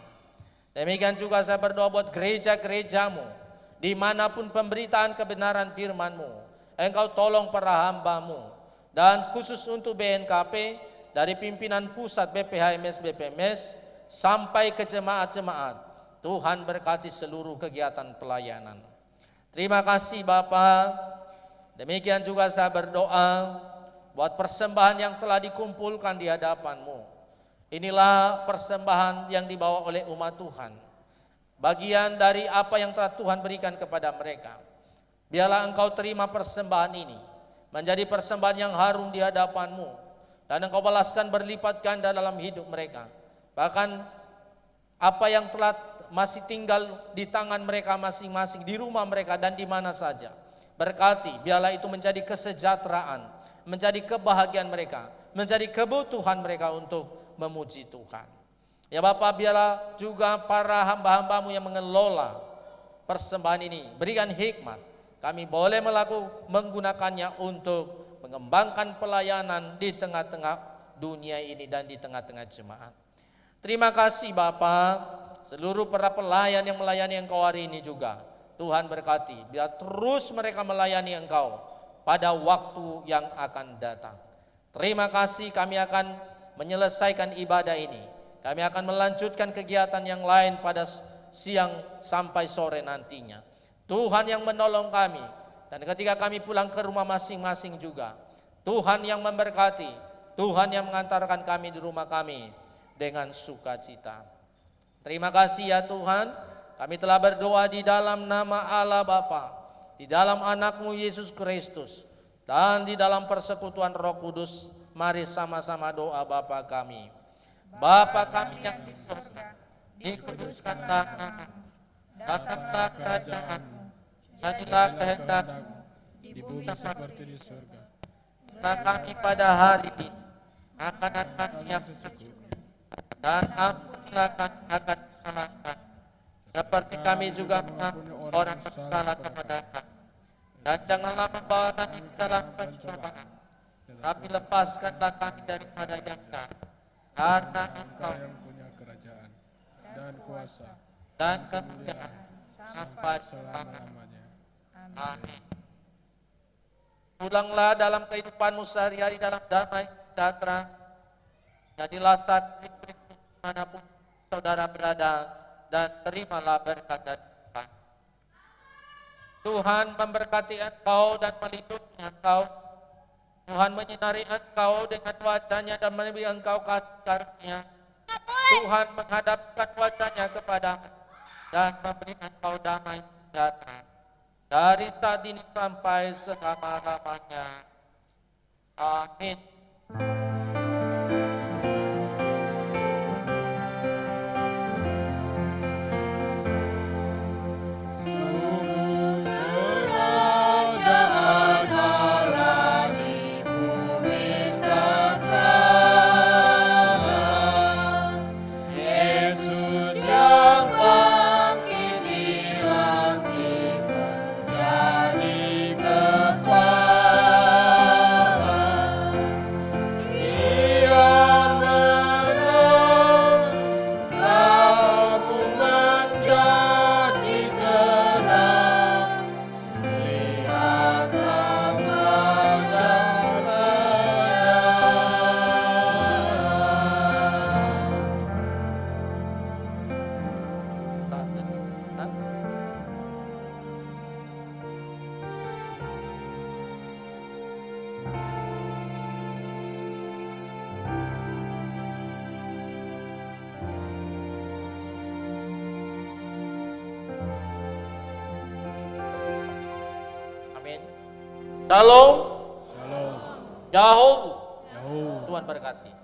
Demikian juga saya berdoa buat gereja-gereja-Mu. Dimanapun pemberitaan kebenaran firman-Mu, Engkau tolong para hamba-Mu. Dan khusus untuk BNKP, dari pimpinan pusat BPHMS, BPMS, sampai ke jemaat-jemaat, Tuhan berkati seluruh kegiatan pelayanan. Terima kasih Bapa. Demikian juga saya berdoa buat persembahan yang telah dikumpulkan di hadapan-Mu. Inilah persembahan yang dibawa oleh umat Tuhan. Bagian dari apa yang telah Tuhan berikan kepada mereka. Biarlah Engkau terima persembahan ini menjadi persembahan yang harum di hadapan-Mu, dan Engkau balaskan berlipat ganda dalam hidup mereka. Bahkan apa yang telah masih tinggal di tangan mereka masing-masing, di rumah mereka dan di mana saja, berkati, biarlah itu menjadi kesejahteraan, menjadi kebahagiaan mereka, menjadi kebutuhan mereka untuk memuji Tuhan. Ya Bapa, biarlah juga para hamba-hamba-Mu yang mengelola persembahan ini, berikan hikmat. Kami boleh menggunakannya untuk mengembangkan pelayanan di tengah-tengah dunia ini dan di tengah-tengah jemaat. Terima kasih Bapa, seluruh para pelayan yang melayani Engkau hari ini juga. Tuhan berkati, biar terus mereka melayani Engkau pada waktu yang akan datang. Terima kasih, kami akan menyelesaikan ibadah ini. Kami akan melanjutkan kegiatan yang lain pada siang sampai sore nantinya. Tuhan yang menolong kami, dan ketika kami pulang ke rumah masing-masing juga, Tuhan yang memberkati, Tuhan yang mengantarkan kami di rumah kami dengan sukacita. Terima kasih ya Tuhan, kami telah berdoa di dalam nama Allah Bapa, di dalam anak-Mu Yesus Kristus, dan di dalam persekutuan Roh Kudus. Mari sama-sama doa Bapa kami. Bapa kami yang di surga, dikuduskanlah namamu, datanglah kerajaan-Mu, jadilah kehendak-Mu di bumi seperti di surga. Berilah kami pada hari ini makanan kami yang secukupnya, dan ampunilah kami akan kesalahan kami, seperti kami juga mengampuni orang bersalah kepada kami. Dan janganlah membawa kami ke dalam pencobaan, tapi lepaskanlah kami daripada yang jahat. Karena Engkau yang punya kerajaan dan kuasa dan kemuliaan sampai selama-lamanya. Amin. Pulanglah dalam kehidupanmu sehari-hari dalam damai sejahtera. Jadilah saksi Kristus dimanapun saudara berada, dan terimalah berkat dari Tuhan. Tuhan memberkati engkau dan melindungi engkau. Tuhan menyinari engkau dengan wajah-Nya dan memberi engkau kasih karunia. Tuhan menghadapkan wajah-Nya kepadamu dan memberi engkau damai sejahtera dari saat ini sampai selama-lamanya. Amin. Shalom. Shalom. Yahoo. Tuhan berkati.